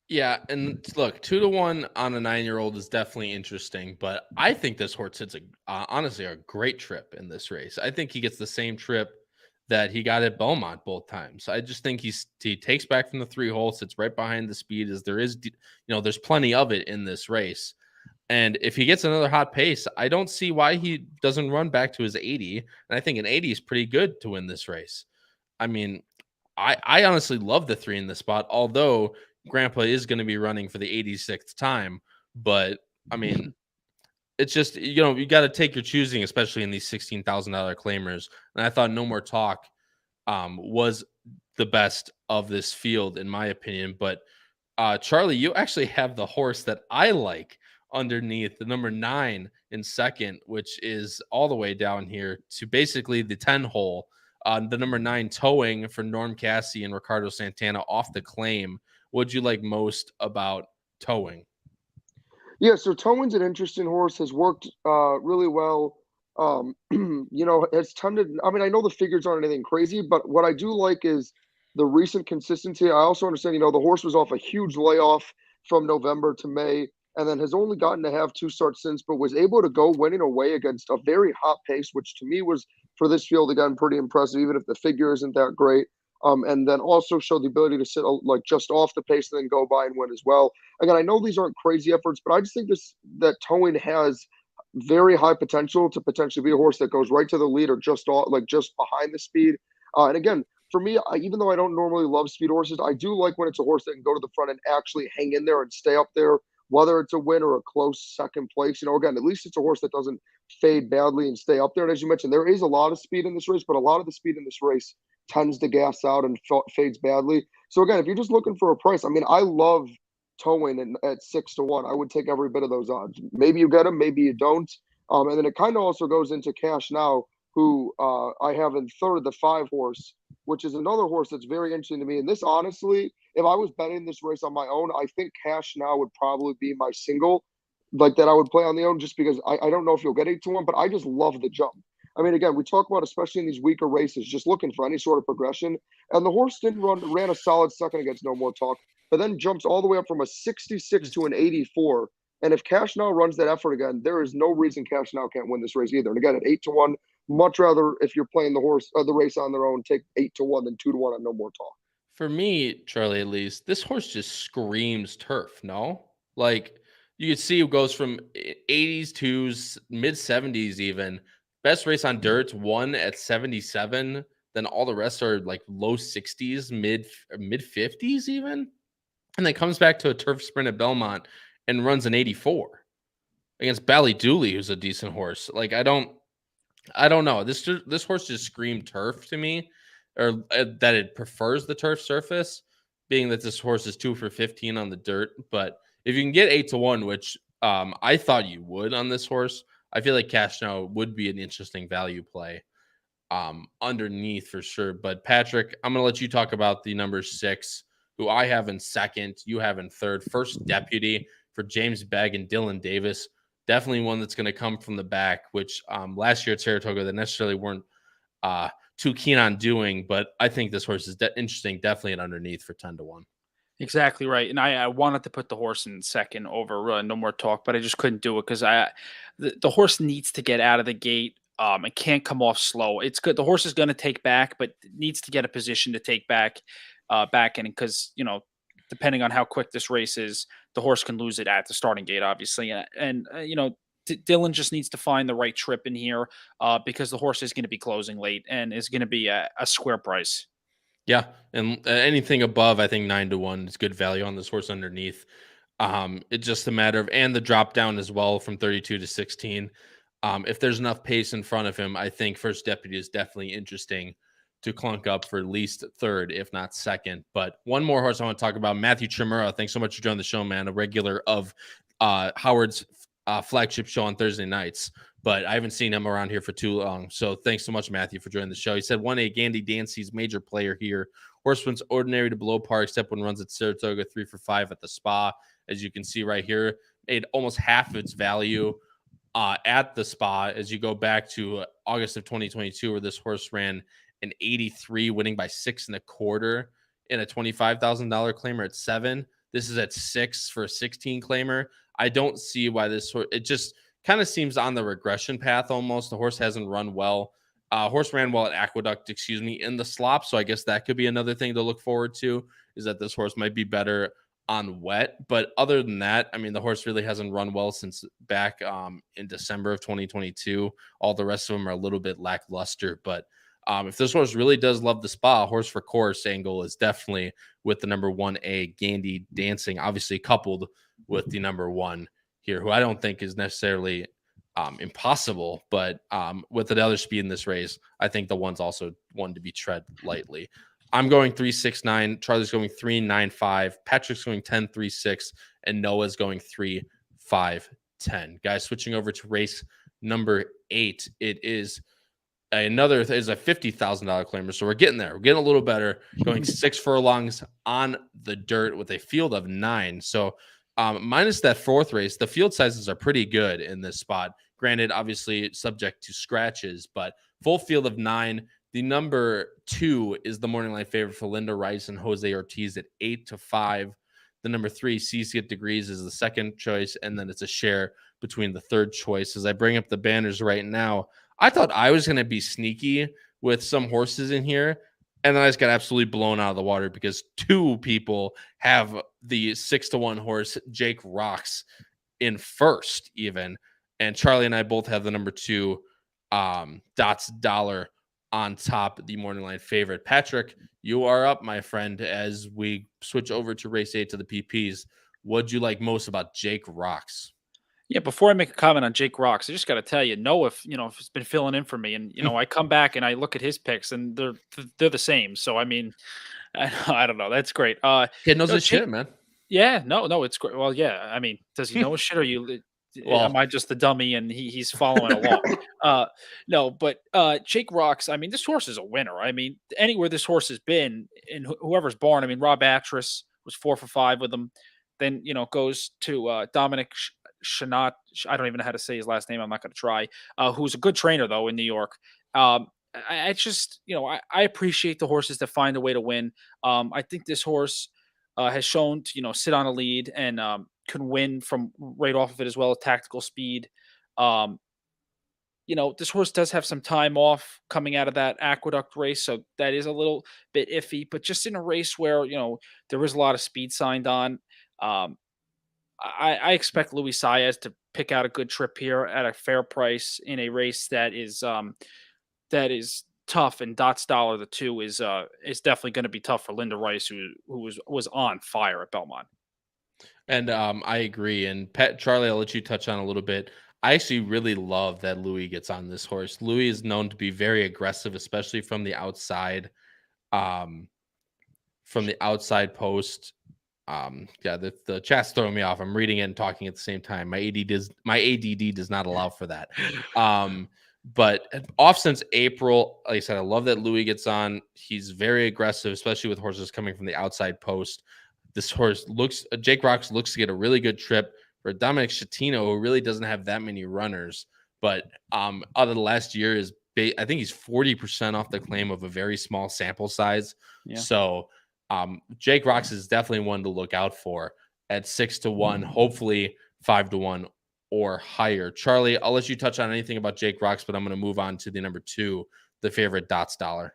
Yeah, and look, 2-1 on a 9-year-old is definitely interesting, but I think this horse hits honestly a great trip in this race. I think he gets the same trip that he got at Belmont both times. I just think he takes back from the 3 hole, sits right behind the speed as there is, there's plenty of it in this race. And if he gets another hot pace, I don't see why he doesn't run back to his 80. And I think an 80 is pretty good to win this race. I mean, I honestly love the 3 in this spot, although Grandpa is going to be running for the 86th time. But I mean, it's just, you got to take your choosing, especially in these $16,000 claimers. And I thought No More Talk was the best of this field, in my opinion. But Charlie, you actually have the horse that I like underneath, the number 9 in second, which is all the way down here to basically the 10 hole. The number 9 Towing for Norm Cassie and Ricardo Santana off the claim. What'd you like most about Towing? Yeah, so Towing's an interesting horse, has worked really well. Has tended, I mean, I know the figures aren't anything crazy, but what I do like is the recent consistency. I also understand, the horse was off a huge layoff from November to May, and then has only gotten to have 2 starts since, but was able to go winning away against a very hot pace, which to me was, for this field, again, pretty impressive, even if the figure isn't that great. And then also showed the ability to sit like just off the pace and then go by and win as well. Again, I know these aren't crazy efforts, but I just think that Towing has very high potential to potentially be a horse that goes right to the lead or just behind the speed. And again, for me, even though I don't normally love speed horses, I do like when it's a horse that can go to the front and actually hang in there and stay up there, whether it's a win or a close second place. Again, at least it's a horse that doesn't fade badly and stay up there. And as you mentioned, there is a lot of speed in this race, but a lot of the speed in this race tends to gas out and fades badly. So again, if you're just looking for a price, I mean, I love Towing at 6-1. I would take every bit of those odds. Maybe you get them, maybe you don't. And then it kind of also goes into Cash Now, who I have in third, the 5 horse, which is another horse that's very interesting to me. And this, honestly, if I was betting this race on my own, I think Cash Now would probably be my single, like that I would play on the own, just because I don't know if you'll get 8-1, but I just love the jump. I mean, again, we talk about, especially in these weaker races, just looking for any sort of progression. And the horse ran a solid second against No More Talk, but then jumps all the way up from a 66 to an 84. And if Cash Now runs that effort again, there is no reason Cash Now can't win this race either. And again, at 8-1, much rather, if you're playing the race on their own, take 8-1 than 2-1 on No More Talk. For me, Charlie, at least, this horse just screams turf. No, like you could see, it goes from 80s to mid 70s even. Best race on dirt, won at 77. Then all the rest are like low 60s, mid 50s even. And then comes back to a turf sprint at Belmont and runs an 84 against Bally Dooley, who's a decent horse. Like, I don't know. This horse just screamed turf to me, or that it prefers the turf surface, being that this horse is 2 for 15 on the dirt. But if you can get 8-1, which I thought you would on this horse, I feel like Cash Now would be an interesting value play underneath for sure. But Patrick, I'm going to let you talk about the number 6, who I have in second, you have in third. First Deputy for James Begg and Dylan Davis. Definitely one that's going to come from the back, which last year at Saratoga they necessarily weren't too keen on doing. But I think this horse is interesting, definitely at underneath for 10-1. Exactly right. And I wanted to put the horse in second over No More Talk, but I just couldn't do it because the horse needs to get out of the gate. It can't come off slow. It's good. The horse is going to take back, but needs to get a position to take back in, because, depending on how quick this race is, the horse can lose it at the starting gate, obviously. And Dylan just needs to find the right trip in here because the horse is going to be closing late and is going to be a square price. Yeah, and anything above, I think 9-1 is good value on this horse underneath. It's just a matter of, and the drop down as well from 32 to 16. If there's enough pace in front of him, I think First Deputy is definitely interesting to clunk up for at least third, if not second. But one more horse I want to talk about, Matthew Chimura. Thanks so much for joining the show, man. A regular of Howard's flagship show on Thursday nights. but I haven't seen him around here for too long. So thanks so much, Matthew, for joining the show. He said 1A Gandy Dancy's major player here. Horse runs ordinary to below par, except when runs at Saratoga 3 for 5 at the Spa. As you can see right here, made almost half of its value at the Spa as you go back to August of 2022, where this horse ran an 83, winning by 6 1/4 in a $25,000 claimer at 7. This is at 6 for a 16 claimer. I don't see why this horse, it just kind of seems on the regression path almost. The horse hasn't run well. Horse ran well at Aqueduct, in the slop. So I guess that could be another thing to look forward to, is that this horse might be better on wet. But other than that, I mean, the horse really hasn't run well since back in December of 2022. All the rest of them are a little bit lackluster. But if this horse really does love the Spa, horse for course angle is definitely with the number 1A Gandy Dancing, obviously coupled with the number 1 here, who I don't think is necessarily impossible, but with the other speed in this race, I think the one's also one to be tread lightly. I'm going 3-6-9. Charlie's going 3-9-5. Patrick's going 10-3-6, and Noah's going 3-5-10. Guys, switching over to race number 8. It is a $50,000 claimer, so we're getting there. We're getting a little better. Going 6 furlongs on the dirt with a field of 9. So minus that 4th race, the field sizes are pretty good in this spot. Granted, obviously subject to scratches, but full field of 9. The number 2 is the morning line favorite for Linda Rice and Jose Ortiz at 8-5. The number 3, Seas Get Degrees, is the second choice, and then it's a share between the third choice. As I bring up the banners right now, I thought I was going to be sneaky with some horses in here, and then I just got absolutely blown out of the water because 2 people have the 6-1 horse Jake Rocks in first even, and Charlie and I both have the number 2 Dots Dollar on top, the morning line favorite. Patrick, you are up, my friend, as we switch over to race 8 to the PPs. What'd you like most about Jake Rocks? Yeah, before I make a comment on Jake Rocks, I just got to tell you, Noah, if it's been filling in for me, and I come back and I look at his picks, and they're the same. So I mean, I don't know. That's great. He knows his shit, man. Yeah, no, it's great. Well, yeah. I mean, does he know his shit, or am I just the dummy and he's following along? No, but Jake Rocks. I mean, this horse is a winner. I mean, anywhere this horse has been, and whoever's born. I mean, Rob Actress was 4 for 5 with him. Then goes to Dominic Shanat, I don't even know how to say his last name. I'm not going to try. Who's a good trainer though in New York. I just, I appreciate the horses that find a way to win. I think this horse has shown to, sit on a lead and can win from right off of it as well as tactical speed. This horse does have some time off coming out of that Aqueduct race, so that is a little bit iffy. But just in a race where there is a lot of speed signed on. I expect Luis Saez to pick out a good trip here at a fair price in a race that is tough. And Dots Dollar, the 2, is definitely going to be tough for Linda Rice, who was on fire at Belmont. And I agree. And Charlie, I'll let you touch on a little bit. I actually really love that Louis gets on this horse. Louis is known to be very aggressive, especially from the outside. From the outside post. The chat's throwing me off. I'm reading it and talking at the same time. My ADD does not allow for that. But off since April, like I said, I love that Louis gets on. He's very aggressive, especially with horses coming from the outside post. This horse Jake Rocks looks to get a really good trip for Dominic Schettino, who really doesn't have that many runners. But out of the last year, I think he's 40% off the claim of a very small sample size. Yeah. So Jake Rocks is definitely one to look out for at 6-1, hopefully 5-1 or higher. Charlie, I'll let you touch on anything about Jake Rocks, but I'm going to move on to the number 2, the favorite Dots Dollar.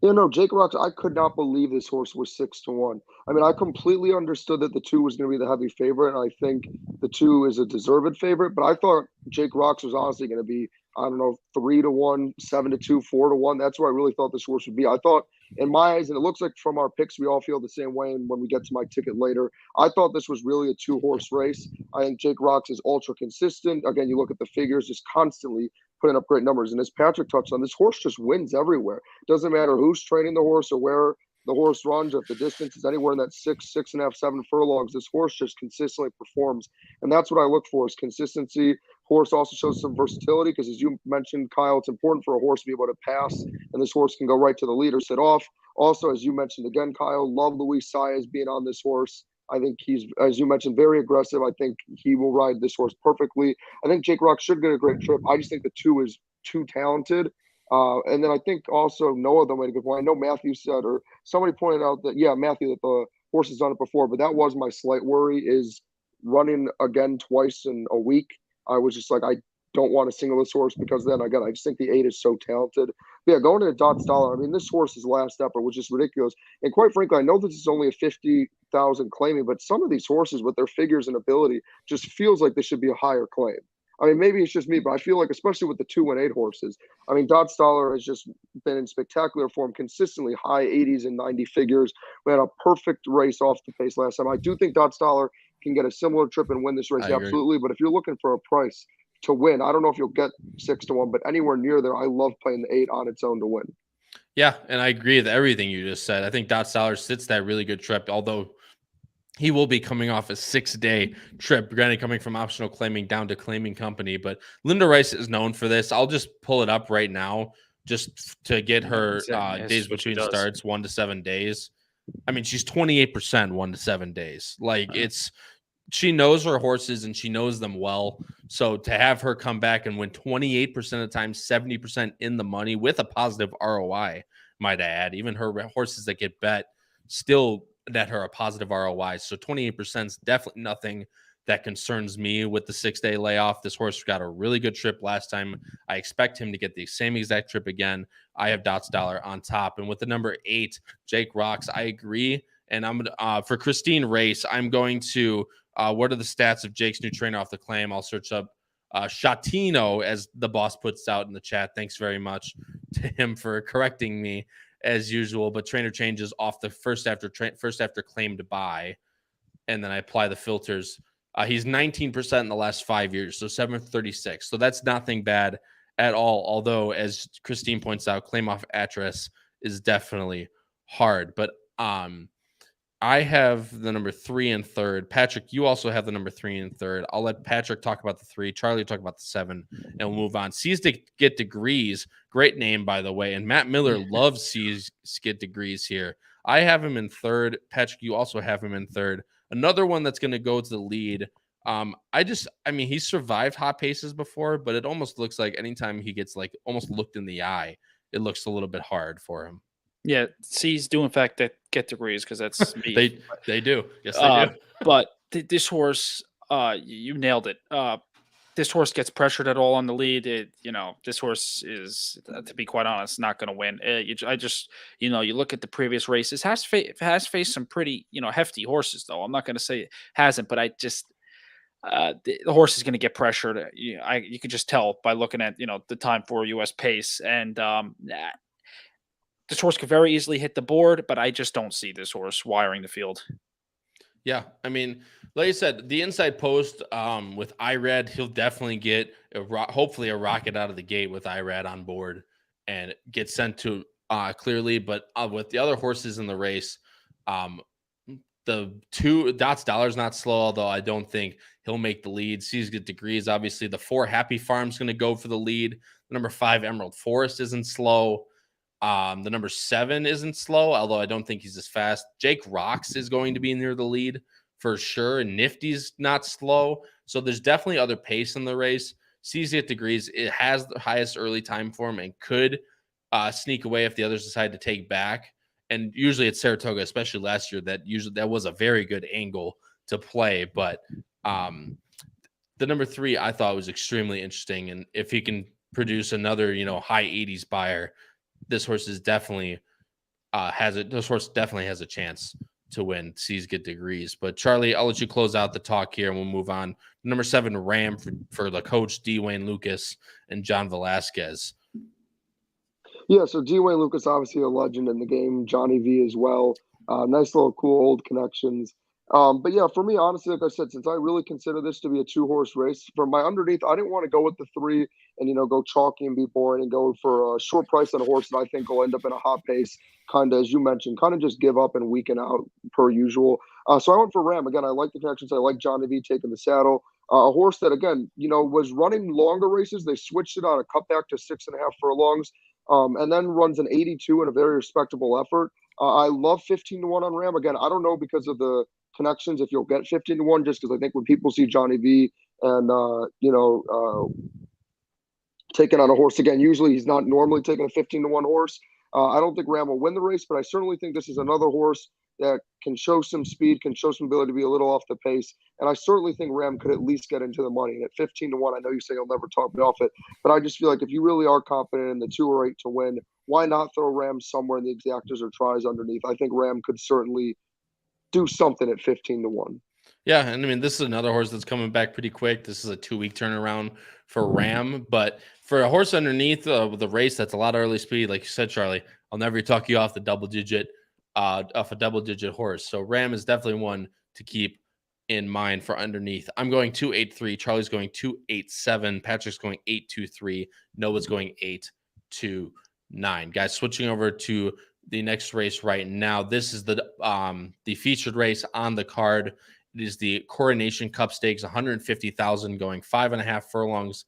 Yeah, no, Jake Rocks, I could not believe this horse was 6-1. I mean, I completely understood that the 2 was going to be the heavy favorite, and I think the 2 is a deserved favorite, but I thought Jake Rocks was honestly going to be, 3-1, 7-2, 4-1. That's where I really thought this horse would be. I thought, in my eyes, and it looks like from our picks, we all feel the same way. And when we get to my ticket later, I thought this was really a 2-horse race. I think Jake Rocks is ultra consistent. Again, you look at the figures, just constantly putting up great numbers. And as Patrick touched on, this horse just wins everywhere. Doesn't matter who's training the horse or where the horse runs, or if the distance is anywhere in that 6.5, 7 furlongs, this horse just consistently performs. And that's what I look for, is consistency. Horse also shows some versatility, because as you mentioned, Kyle, it's important for a horse to be able to pass, and this horse can go right to the lead or sit off. Also, as you mentioned again, Kyle, love Luis Saez being on this horse. I think he's, as you mentioned, very aggressive. I think he will ride this horse perfectly. I think Jake Rock should get a great trip. I just think the 2 is too talented. And then I think also Noah, though, made a good point. I know Matthew said, or somebody pointed out that, yeah, Matthew, that the horse has done it before, but that was my slight worry, is running again twice in a week. I was just like, I don't want to single this horse, because then again, I just think the 8 is so talented. But yeah, going to Dots Dollar, I mean, this horse's last effort was just ridiculous. And quite frankly, I know this is only a 50,000 claiming, but some of these horses with their figures and ability just feels like they should be a higher claim. I mean, maybe it's just me, but I feel like, especially with the 2 and 8 horses, I mean, Dots Dollar has just been in spectacular form, consistently high 80s and 90 figures. We had a perfect race off the pace last time. I do think Dots Dollar can get a similar trip and win this race, absolutely. But if you're looking for a price to win, I don't know if you'll get 6-1, but anywhere near there, I love playing the 8 on its own to win. Yeah, and I agree with everything you just said. I think Dots Dollar sits that really good trip, although he will be coming off a 6-day trip, granted coming from optional claiming down to claiming company. But Linda Rice is known for this. I'll just pull it up right now just to get her days between starts, 1 to 7 days. I mean, she's 28% 1 to 7 days. Like, she knows her horses and she knows them well. So to have her come back and win 28% of the time, 70% in the money with a positive ROI, might I add, even her horses that get bet still net her a positive ROI. So 28% is definitely nothing that concerns me with the 6-day layoff. This horse got a really good trip last time. I expect him to get the same exact trip again. I have Dots Dollar on top. And with the number 8, Jake Rocks, I agree. And I'm for Christine Race, I'm going to what are the stats of Jake's new trainer off the claim? I'll search up Shatino, as the boss puts out in the chat. Thanks very much to him for correcting me as usual. But trainer changes off the first after claim to buy, and then I apply the filters. He's 19% in the last 5 years, so 736. So that's nothing bad at all. Although, as Christine points out, claim off address is definitely hard. But I have the number 3 and 3rd. Patrick, you also have the number 3 and 3rd. I'll let Patrick talk about the 3. Charlie talk about the 7, and we'll move on. C's to Get Degrees. Great name, by the way. And Matt Miller loves C's Get Degrees here. I have him in 3rd. Patrick, you also have him in 3rd. Another one that's going to go to the lead. I mean, he's survived hot paces before, but it almost looks like anytime he gets like almost looked in the eye, it looks a little bit hard for him. Yeah, C's do in fact Get Degrees, because that's me. they do. Yes, they do. But this horse, you nailed it. This horse gets pressured at all on the lead. This horse is, to be quite honest, not going to win. You look at the previous races, has faced some pretty, hefty horses, though. I'm not going to say it hasn't, but the horse is going to get pressured. You can just tell by looking at, the time for US pace. And this horse could very easily hit the board, but I just don't see this horse wiring the field. Yeah, I mean, like I said, the inside post with IRAD, he'll definitely get hopefully a rocket out of the gate with IRAD on board and get sent to clearly. But with the other horses in the race, the 2 Dots Dollar's not slow, although I don't think he'll make the lead. C's Get Degrees, obviously. The 4 Happy Farm's going to go for the lead. The number 5 Emerald Forest isn't slow. The number 7 isn't slow, although I don't think he's as fast. Jake Rocks is going to be near the lead for sure. And Nifty's not slow. So there's definitely other pace in the race. C's Get Degrees, it has the highest early time for him and could sneak away if the others decide to take back. And usually at Saratoga, especially last year, that was a very good angle to play. But the number 3 I thought was extremely interesting. And if he can produce another, high 80s buyer, this horse is definitely has a chance to win C's Get Degrees. But Charlie, I'll let you close out the talk here and we'll move on. Number 7 Ram for the coach D. Wayne Lucas and John Velasquez. Yeah, so D. Wayne Lucas, obviously a legend in the game. Johnny V as well. Nice little cool old connections. But yeah, for me, honestly, like I said, since I really consider this to be a 2-horse race, for my underneath, I didn't want to go with the 3 and, go chalky and be boring and go for a short price on a horse that I think will end up in a hot pace, kind of, as you mentioned, kind of just give up and weaken out per usual. So I went for Ram. Again, I like the connections. I like Johnny V taking the saddle. A horse that, again, was running longer races. They switched it on a cutback to 6.5 furlongs, and then runs an 82 in a very respectable effort. I love 15-1 on Ram. Again, I don't know because of the connections if you'll get 15-1, just because I think when people see Johnny V and taking on a horse again, usually he's not normally taking a 15-1 horse. I don't think Ram will win the race, but I certainly think this is another horse that can show some speed, can show some ability to be a little off the pace. And I certainly think Ram could at least get into the money. And at 15-1, I know you say you'll never talk me off it, but I just feel like if you really are confident in the 2 or 8 to win, why not throw Ram somewhere in the exactors or tries underneath? I think Ram could certainly do something at 15-1. Yeah, and I mean, this is another horse that's coming back pretty quick. This is a 2-week turnaround for Ram, but for a horse underneath the race, that's a lot of early speed. Like you said, Charlie, I'll never talk you off a double digit horse. So Ram is definitely one to keep in mind for underneath. I'm going 2-8-3. Charlie's going 2-8-7. Patrick's going 8-2-3. Noah's going 8-2-9. Guys, switching over to the next race right now. This is the featured race on the card. It is the Coronation Cup Stakes, 150,000, going 5.5 furlongs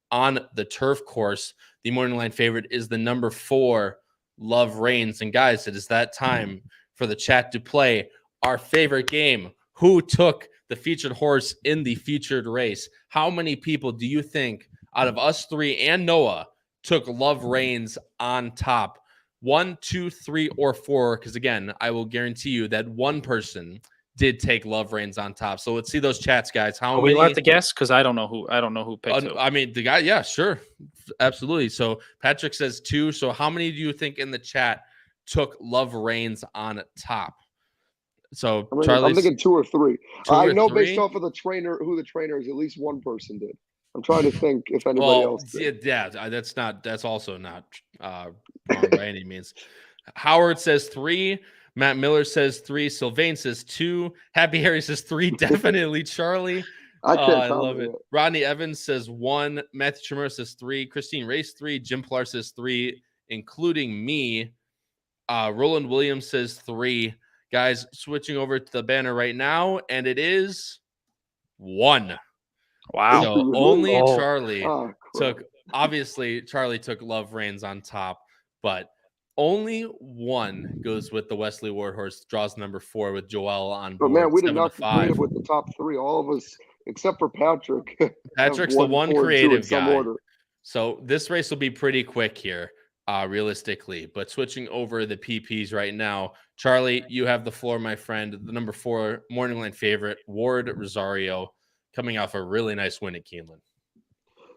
on the turf course. The morning line favorite is the number 4, Love Reigns. And guys, it is that time for the chat to play our favorite game. Who took the featured horse in the featured race? How many people do you think out of us 3 and Noah took Love Reigns on top? 1, 2, 3, or 4? Because again, I will guarantee you that one person did take Love Reigns on top. So let's see those chats, guys. How many? We have to guess because I don't know who picked who. I mean, the guy, yeah, sure, absolutely. So Patrick says 2. So how many do you think in the chat took Love Reigns on top? So I'm thinking 2 or 3. 2 I or know 3? based off of who the trainer is. At least one person did. I'm trying to think if anybody else did. Yeah, that's also not wrong by any means. Howard says 3. Matt Miller says 3. Sylvain says 2. Happy Harry says 3. Definitely Charlie. I love it. Rodney Evans says 1. Matthew Chimera says 3. Christine Race 3. Jim Pilar says 3, including me. Roland Williams says 3. Guys, switching over to the banner right now, and it is 1. Wow. So only Charlie took. Obviously, Charlie took Love Reigns on top, but only 1 goes with the Wesley Ward horse, draws number 4 with Joel on board. But man, we did not creative with the top 3. All of us, except for Patrick. Patrick's the one creative guy. So this race will be pretty quick here, realistically. But switching over the PPs right now, Charlie, you have the floor, my friend. The number 4 morning line favorite, Ward Rosario, coming off a really nice win at Keeneland.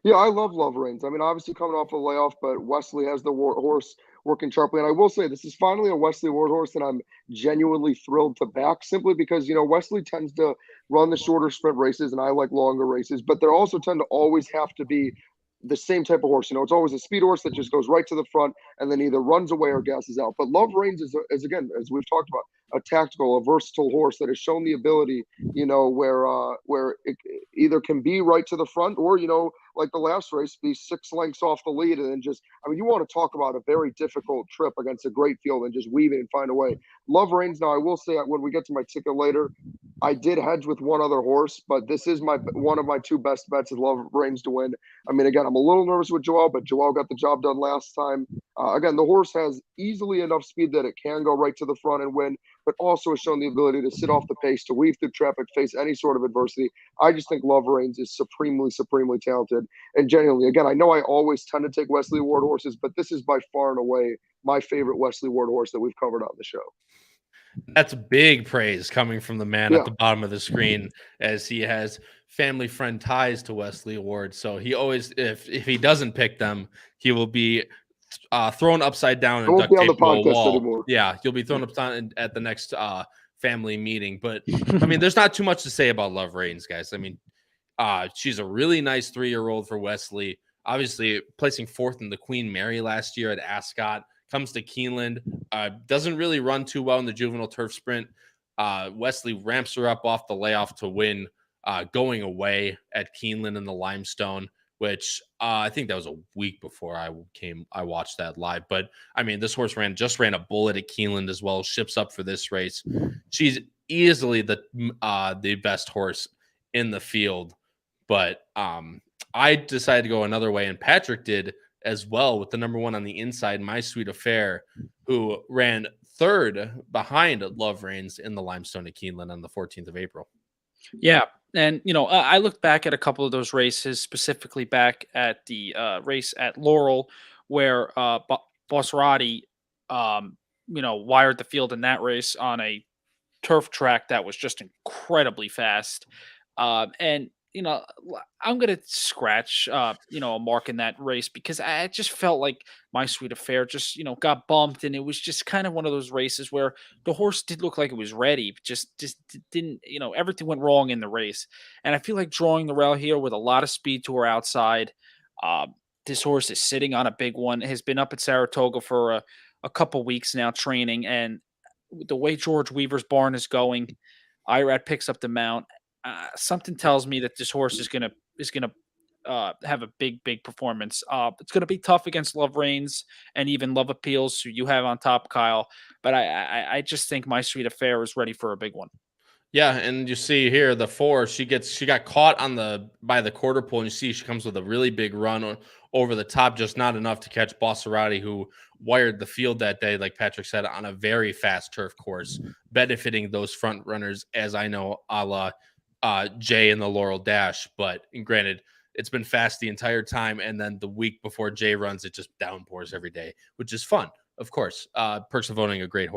Yeah, I love Love Reigns. I mean, obviously coming off a layoff, but Wesley has the horse working sharply. And I will say this is finally a Wesley Ward horse that I'm genuinely thrilled to back, simply because, Wesley tends to run the shorter sprint races and I like longer races, but there also tend to always have to be the same type of horse. It's always a speed horse that just goes right to the front and then either runs away or gasses out. But Love Reigns is again, as we've talked about, a tactical, a versatile horse that has shown the ability, where it either can be right to the front or, like the last race, be 6 lengths off the lead and then just, you want to talk about a very difficult trip against a great field and just weave it and find a way. Love Reigns. Now, I will say when we get to my ticket later, I did hedge with one other horse, but this is one of my 2 best bets is Love Reigns to win. I mean, again, I'm a little nervous with Joel, but Joel got the job done last time. Again, the horse has easily enough speed that it can go right to the front and win, but also has shown the ability to sit off the pace, to weave through traffic, face any sort of adversity. I just think Love Reigns is supremely, supremely talented. And genuinely, again, I know I always tend to take Wesley Ward horses, but this is by far and away my favorite Wesley Ward horse that we've covered on the show. That's big praise coming from the man at the bottom of the screen, as he has family friend ties to Wesley Ward. So he always, if he doesn't pick them, he will be thrown upside down and duct taped to a wall. Anymore. Yeah, you'll be thrown upside at the next family meeting. But I mean, there's not too much to say about Love Reigns, guys. I mean, she's a really nice 3-year-old for Wesley. Obviously, placing 4th in the Queen Mary last year at Ascot. Comes to Keeneland, doesn't really run too well in the juvenile turf sprint. Wesley ramps her up off the layoff to win, going away at Keeneland in the Limestone, which I think that was a week before I watched that live. But I mean, this horse ran a bullet at Keeneland as well, ships up for this race. She's easily the best horse in the field. But I decided to go another way, and Patrick did as well with the number 1 on the inside, My Sweet Affair, who ran third behind Love Reigns in the Limestone at Keeneland on the 14th of April. Yeah. And, I looked back at a couple of those races, specifically back at the race at Laurel, where Bosserati, wired the field in that race on a turf track that was just incredibly fast. And, I'm going to scratch, a mark in that race because I just felt like My Sweet Affair just, got bumped. And it was just kind of one of those races where the horse did look like it was ready, just didn't, everything went wrong in the race. And I feel like drawing the rail here with a lot of speed to her outside. This horse is sitting on a big one, has been up at Saratoga for a couple weeks now training. And the way George Weaver's barn is going, Irad picks up the mount. Something tells me that this horse is gonna have a big performance. It's gonna be tough against Love Reigns and even Love Appeals, who you have on top, Kyle. But I just think My Sweet Affair is ready for a big one. Yeah, and you see here the 4, she got caught by the quarter pole, and you see she comes with a really big run over the top, just not enough to catch Bosserati, who wired the field that day, like Patrick said, on a very fast turf course, benefiting those front runners, as I know, a la Jay in the Laurel Dash. But granted, it's been fast the entire time, and then the week before Jay runs, it just downpours every day, which is fun, of course. Perks of owning a great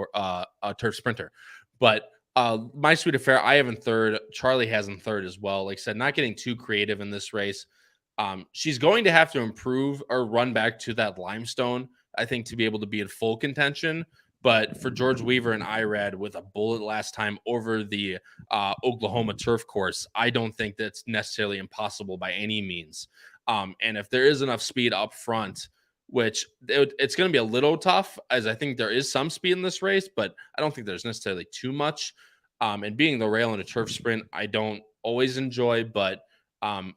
turf sprinter. But My Sweet Affair, I have in third. Charlie has in third as well. Like I said, not getting too creative in this race. She's going to have to improve or run back to that Limestone, I think, to be able to be in full contention. But for George Weaver and Irad with a bullet last time over the Oklahoma turf course, I don't think that's necessarily impossible by any means. And if there is enough speed up front, which it's going to be a little tough, as I think there is some speed in this race, but I don't think there's necessarily too much. And being the rail in a turf sprint, I don't always enjoy, but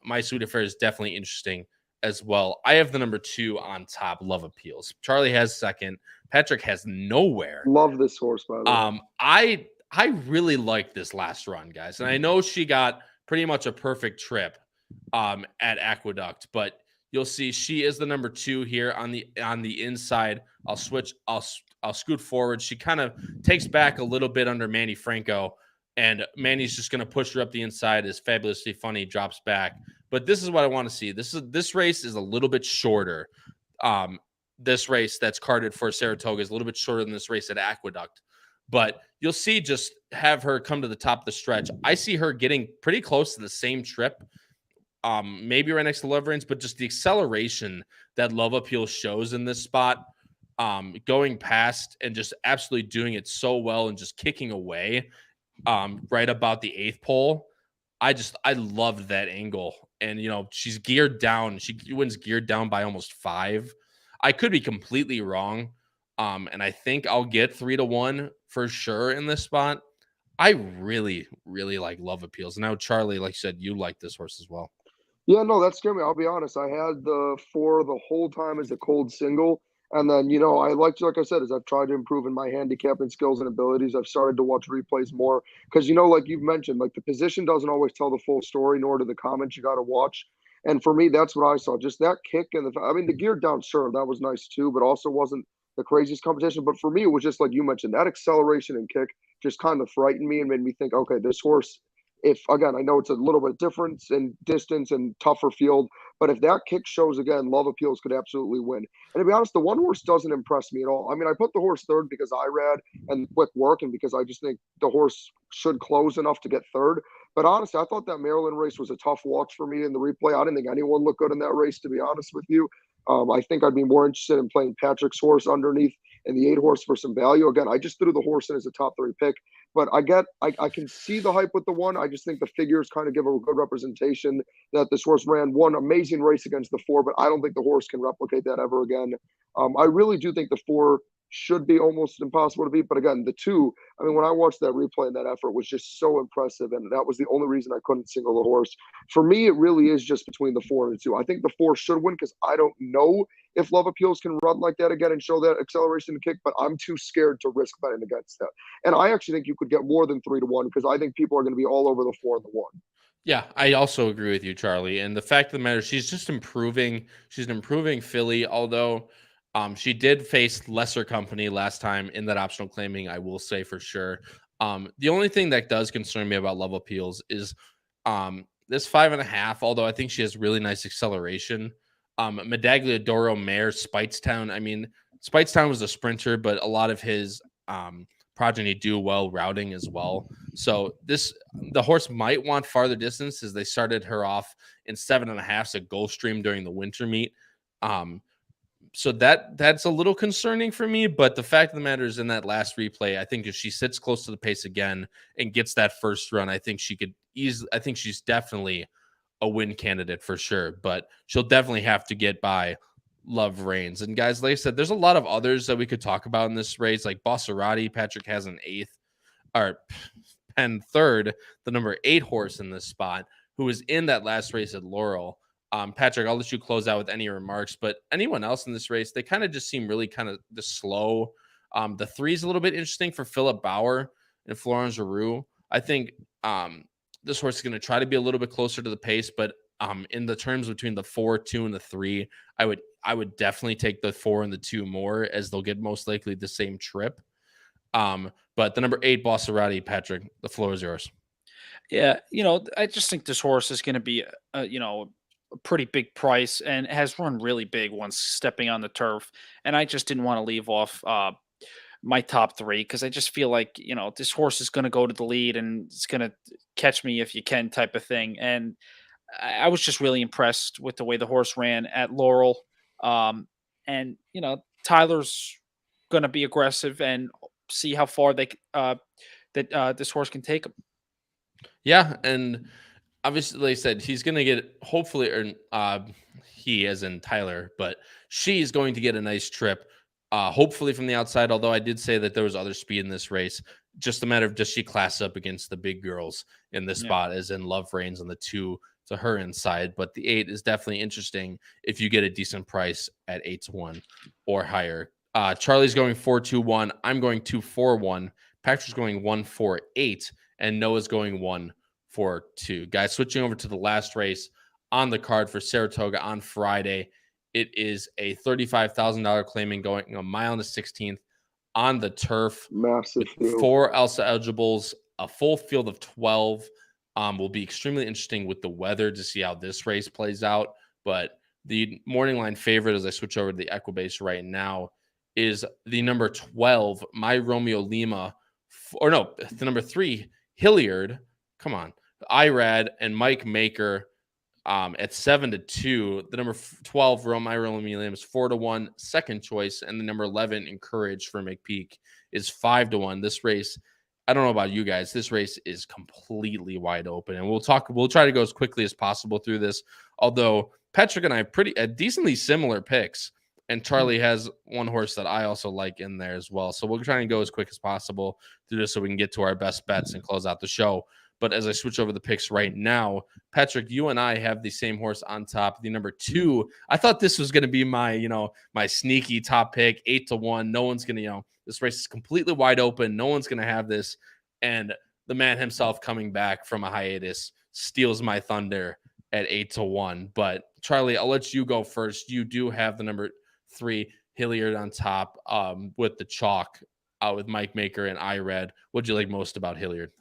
My Sweet Affair is definitely interesting as well. I have the number 2 on top, Love Appeals. Charlie has second. Patrick has nowhere. Love this horse, by the way. I really like this last run, guys. And I know she got pretty much a perfect trip at Aqueduct, but you'll see she is the number 2 here on the inside. I'll scoot forward. She kind of takes back a little bit under Manny Franco, and Manny's just going to push her up the inside. Is fabulously funny, drops back. But this is what I want to see. This race is a little bit shorter. This race that's carded for Saratoga is a little bit shorter than this race at Aqueduct. But you'll see, just have her come to the top of the stretch. I see her getting pretty close to the same trip, maybe right next to Love Reigns, but just the acceleration that Love Appeal shows in this spot, going past and just absolutely doing it so well and just kicking away right about the 8th pole. I loved that angle. And, she's geared down. She wins geared down by almost 5. I could be completely wrong. And I think I'll get 3-1 for sure in this spot. I really, really like Love Appeals. Now, Charlie, like you said, you like this horse as well. Yeah, no, that scared me. I'll be honest. I had the 4 the whole time as a cold single. And then, I like I said, as I've tried to improve in my handicapping skills and abilities, I've started to watch replays more. Because, like you've mentioned, like the position doesn't always tell the full story, nor do the comments you got to watch. And for me, that's what I saw. Just that kick and the geared down serve, that was nice too, but also wasn't the craziest competition. But for me, it was just like you mentioned, that acceleration and kick just kind of frightened me and made me think, okay, this horse, if again, I know it's a little bit difference in distance and tougher field, but if that kick shows again, Love Appeals could absolutely win. And to be honest, the one horse doesn't impress me at all. I mean, I put the horse third because Irad and quick work, and because I just think the horse should close enough to get third. But honestly, I thought that Maryland race was a tough watch for me in the replay. I didn't think anyone looked good in that race, to be honest with you. I think I'd be more interested in playing Patrick's horse underneath and the 8 horse for some value. Again, I just threw the horse in as a top 3 pick, but I can see the hype with the 1. I just think the figures kind of give a good representation that this horse ran one amazing race against the 4, but I don't think the horse can replicate that ever again. I really do think the 4 should be almost impossible to beat. But again, the 2, I mean, when I watched that replay and that effort was just so impressive, and that was the only reason I couldn't single the horse. For me, it really is just between the 4 and the 2. I think the 4 should win because I don't know if Love Appeals can run like that again and show that acceleration kick, but I'm too scared to risk betting against that. And I actually think you could get more than 3-1 because I think people are going to be all over the 4 and the 1. Yeah, I also agree with you, Charlie. And the fact of the matter, she's just improving. She's an improving filly, although she did face lesser company last time in that optional claiming, I will say for sure. The only thing that does concern me about Love Appeals is this 5.5, although I think she has really nice acceleration. Medagliadoro mare, Speightstown. I mean, Speightstown was a sprinter, but a lot of his progeny do well routing as well. So the horse might want farther distance as they started her off in 7.5s at Gulfstream during the winter meet. So that's a little concerning for me, but the fact of the matter is in that last replay, I think if she sits close to the pace again and gets that first run, I think she could easily, I think she's definitely a win candidate for sure, but she'll definitely have to get by Love Reigns. And guys, like I said, there's a lot of others that we could talk about in this race, like Bosserati. Patrick has an 8th or Penn 3rd, the number 8 horse in this spot, who was in that last race at Laurel. Patrick, I'll let you close out with any remarks, but anyone else in this race, they kind of just seem really kind of the slow. The 3 is a little bit interesting for Philip Bauer and Florence Giroux. I think this horse is going to try to be a little bit closer to the pace, but in the terms between the 4, 2, and the 3, I would definitely take the 4 and the 2 more, as they'll get most likely the same trip. But the number 8, Bosserati, Patrick, the floor is yours. Yeah, I just think this horse is going to be, a pretty big price and has run really big once stepping on the turf. And I just didn't want to leave off my top 3 because I just feel like, this horse is going to go to the lead and it's going to catch me if you can type of thing. And I was just really impressed with the way the horse ran at Laurel. And, Tyler's going to be aggressive and see how far this horse can take him. Yeah, and obviously, like I said, he's going to get, hopefully, or he as in Tyler, but she's going to get a nice trip, hopefully from the outside, although I did say that there was other speed in this race. Just a matter of does she class up against the big girls in this spot, as in Love Reigns on the 2 to her inside. But the 8 is definitely interesting if you get a decent price at 8-1 or higher. Charlie's going 4-2-1. I'm going 2-4-1. Patrick's going 1-4-8. And Noah's going 1-4-2. Guys, switching over to the last race on the card for Saratoga on Friday. It is a $35,000 claiming going a mile and a 16th on the turf. Massive with 4 Elsa eligibles, a full field of 12. Will be extremely interesting with the weather to see how this race plays out. But the morning line favorite, as I switch over to the Equibase right now, is the number 12, My Romeo Lima, the number 3, Hilliard. Come on, Irad and Mike Maker at 7-2. The number 12, My Romeo Lima, is 4-1, second choice, and the number 11, Encourage for McPeak, is 5-1. This race, I don't know about you guys, this race is completely wide open, and we'll try to go as quickly as possible through this. Although Patrick and I have decently similar picks, and Charlie has one horse that I also like in there as well. So we'll try and go as quick as possible through this so we can get to our best bets and close out the show. But as I switch over the picks right now, Patrick, you and I have the same horse on top, the number 2. I thought this was going to be my, my sneaky top pick, 8-1. No one's going to, this race is completely wide open. No one's going to have this. And the man himself coming back from a hiatus steals my thunder at 8-1. But Charlie, I'll let you go first. You do have the number 3 Hilliard on top with the chalk with Mike Maker and Irad. What'd you like most about Hilliard?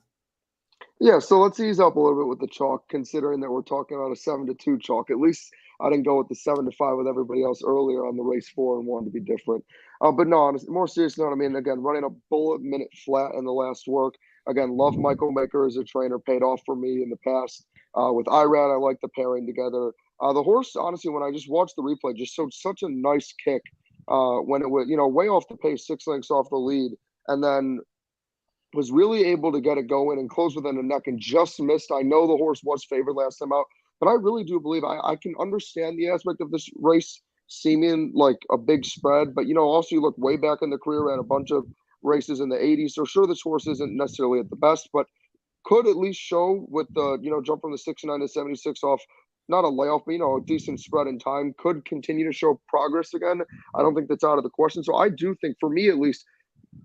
Yeah, so let's ease up a little bit with the chalk, considering that we're talking about a 7-2 chalk. At least I didn't go with the 7-5 with everybody else earlier on the race 4 and wanted to be different. But no, on a more serious note, I mean, again, running a bullet minute flat in the last work. Again, love Michael Maker as a trainer, paid off for me in the past. With Irad, I like the pairing together. The horse, honestly, when I just watched the replay, just showed such a nice kick when it was, way off the pace, 6 lengths off the lead, and then was really able to get it going and close within the neck and just missed. I know the horse was favored last time out, but I really do believe I can understand the aspect of this race seeming like a big spread. But, also you look way back in the career, ran a bunch of races in the 80s. So sure, this horse isn't necessarily at the best, but could at least show with the, jump from the 69 to 76 off, not a layoff, but, a decent spread in time, could continue to show progress again. I don't think that's out of the question. So I do think, for me at least,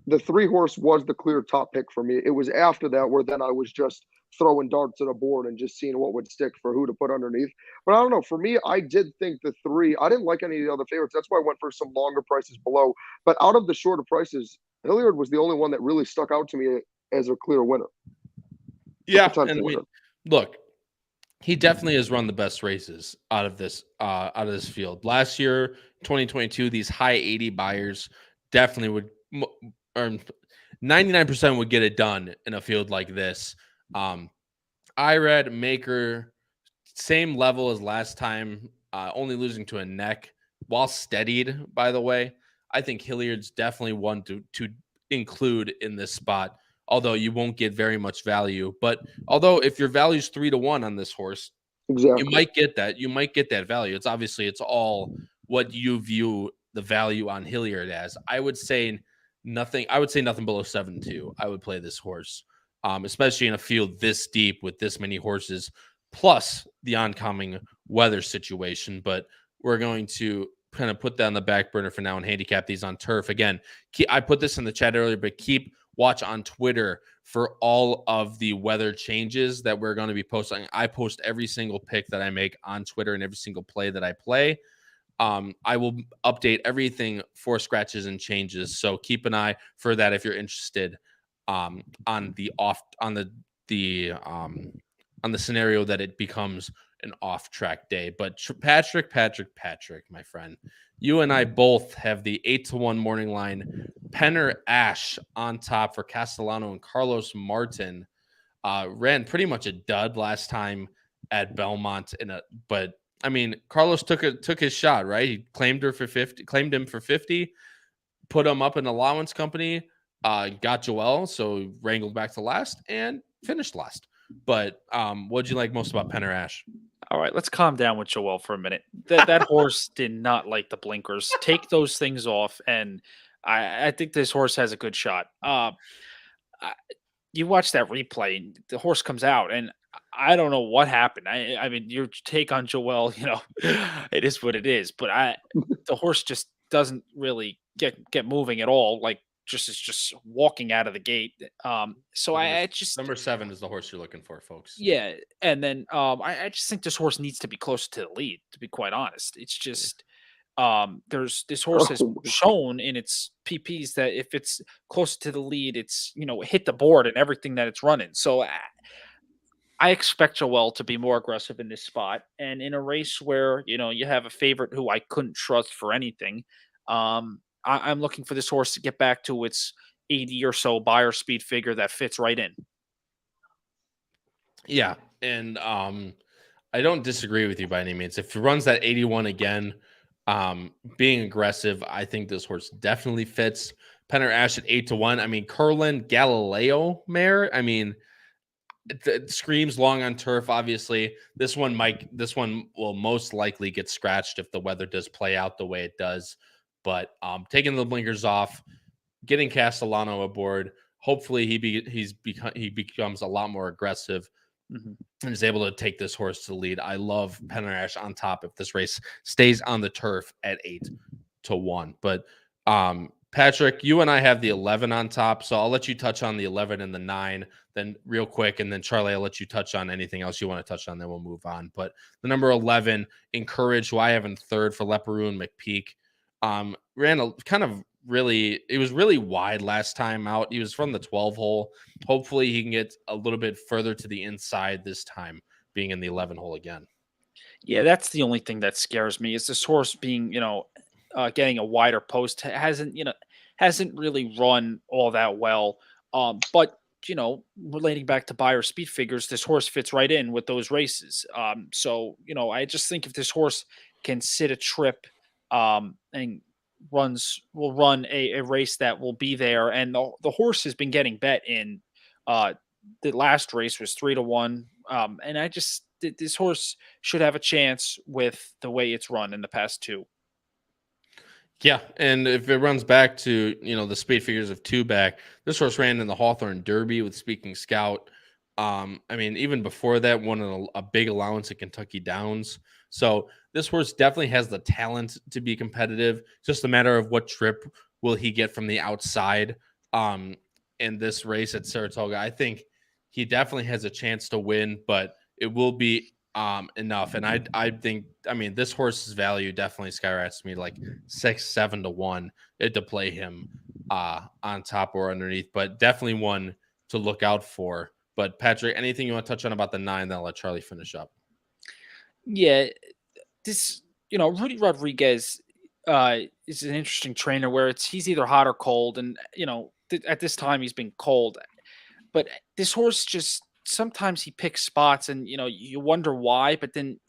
the 3-horse was the clear top pick for me. It was after that where then I was just throwing darts at a board and just seeing what would stick for who to put underneath. But I don't know. For me, I did think the 3, I didn't like any of the other favorites. That's why I went for some longer prices below. But out of the shorter prices, Hilliard was the only one that really stuck out to me as a clear winner. Yeah, and I mean, look, he definitely has run the best races out of this field. Last year, 2022, these high 80 buyers definitely would earn 99% would get it done in a field like this. IRAD Maker, same level as last time, only losing to a neck while steadied, by the way. I think Hilliard's definitely one to include in this spot, although you won't get very much value. But although if your value is 3-1 on this horse, exactly, you might get that. You might get that value. It's all what you view the value on Hilliard as. I would say nothing below 7-2. I would play this horse, especially in a field this deep with this many horses, plus the oncoming weather situation. But we're going to kind of put that on the back burner for now and handicap these on turf. Again, I put this in the chat earlier, but keep watch on Twitter for all of the weather changes that we're going to be posting. I post every single pick that I make on Twitter and every single play that I play. I will update everything for scratches and changes. So keep an eye for that if you're interested on the scenario that it becomes an off-track day. But Patrick, my friend, you and I both have the 8-1 morning line. Penner Ash on top for Castellano and Carlos Martin. Ran pretty much a dud last time at Belmont but I mean, Carlos took his shot, right? He claimed him for 50, put him up in allowance company, got Joel, so wrangled back to last and finished last. But what'd you like most about Penner Ash? All right, let's calm down with Joel for a minute. That horse did not like the blinkers. Take those things off, and I think this horse has a good shot. You watch that replay, the horse comes out, and I don't know what happened. I mean, your take on Joel, it is what it is. But the horse just doesn't really get moving at all. Like is just walking out of the gate. So I just number 7 is the horse you're looking for, folks. Yeah, and then I just think this horse needs to be closer to the lead. To be quite honest, it's just this horse has shown in its PPs that if it's closer to the lead, it's hit the board and everything that it's running. So I expect Joel to be more aggressive in this spot, and in a race where you have a favorite who I couldn't trust for anything. I'm looking for this horse to get back to its 80 or so buyer speed figure that fits right in. Yeah, and I don't disagree with you by any means. If he runs that 81 again, being aggressive, I think this horse definitely fits. Penner Ash at 8-1. I mean, Curlin Galileo mare. I mean, it screams long on turf. Obviously, this one will most likely get scratched if the weather does play out the way it does. But taking the blinkers off, getting Castellano aboard, hopefully he becomes a lot more aggressive and is able to take this horse to the lead. I love Penner Ash on top if this race stays on the turf at 8-1. But Patrick, you and I have the 11 on top, so I'll let you touch on the 11 and the 9 then real quick, and then Charlie, I'll let you touch on anything else you want to touch on, then we'll move on. But the number 11, Encourage, who I have in third for Leparoux and McPeak, ran a kind of it was really wide last time out. He was from the 12 hole. Hopefully he can get a little bit further to the inside this time, being in the 11 hole again. Yeah, that's the only thing that scares me is this horse being, getting a wider post hasn't really run all that well. But relating back to buyer speed figures, this horse fits right in with those races. So I just think if this horse can sit a trip, and will run a race that will be there, and the horse has been getting bet in. The last race was 3-1, and I just this horse should have a chance with the way it's run in the past two. Yeah, and if it runs back to, the speed figures of 2 back, this horse ran in the Hawthorne Derby with Speaking Scout. Even before that, won a big allowance at Kentucky Downs. So this horse definitely has the talent to be competitive. Just a matter of what trip will he get from the outside in this race at Saratoga. I think he definitely has a chance to win, but it will be enough. And I think, this horse's value definitely skyrockets me like 6-7 to 1 to play him on top or underneath, but definitely one to look out for. But Patrick, anything you want to touch on about the 9? Then I'll let Charlie finish up. Yeah, this, Rudy Rodriguez is an interesting trainer where he's either hot or cold, and at this time he's been cold. But this horse just sometimes he picks spots, and you wonder why. But then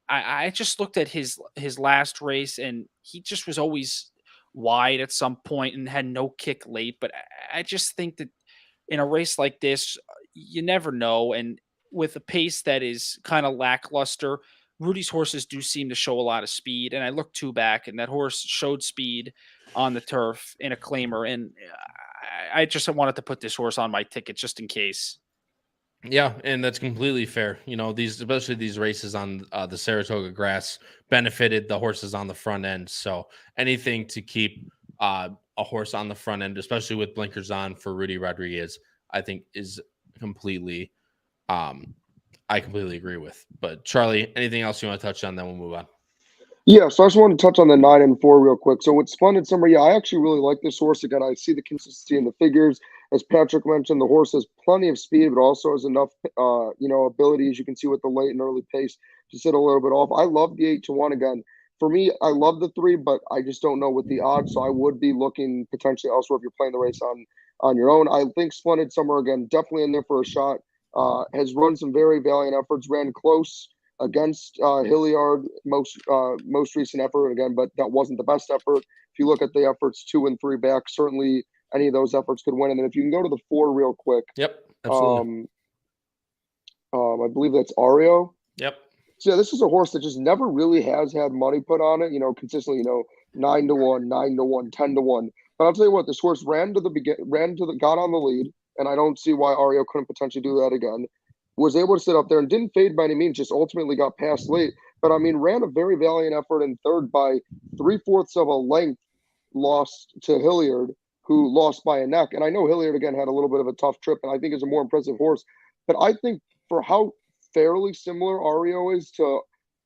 I just looked at his last race, and he just was always wide at some point and had no kick late. But I just think that in a race like this, you never know. And with a pace that is kind of lackluster, Rudy's horses do seem to show a lot of speed. And I looked 2 back, and that horse showed speed on the turf in a claimer. And I just wanted to put this horse on my ticket just in case. Yeah, and that's completely fair. Especially these races on the Saratoga grass benefited the horses on the front end. So anything to keep a horse on the front end, especially with blinkers on for Rudy Rodriguez, I think is completely, I completely agree with. But Charlie, anything else you want to touch on? Then we'll move on. Yeah, so I just wanted to touch on the 9 and 4 real quick. So with Splendid Summer, yeah, I actually really like this horse. Again, I see the consistency in the figures. As Patrick mentioned, the horse has plenty of speed, but also has enough, ability, as you can see with the late and early pace, to sit a little bit off. I love the 8 to 1 again. For me, I love the 3, but I just don't know with the odds. So I would be looking potentially elsewhere if you're playing the race on your own. I think Splendid Summer, again, definitely in there for a shot. Has run some very valiant efforts, ran close against Hilliard most recent effort again, but that wasn't the best effort. If you look at the efforts 2 and 3 back, certainly any of those efforts could win. And then if you can go to the 4 real quick. Yep, absolutely. I believe that's Ario. Yep. So yeah, this is a horse that just never really has had money put on it, consistently, 9 to 1, 9 to 1, 10 to 1. But I'll tell you what, this horse got on the lead, and I don't see why Ario couldn't potentially do that again. Was able to sit up there and didn't fade by any means, just ultimately got passed late. But ran a very valiant effort in third by 3/4 of a length, lost to Hilliard, who lost by a neck. And I know Hilliard, again, had a little bit of a tough trip, and I think is a more impressive horse. But I think for how fairly similar Ario is to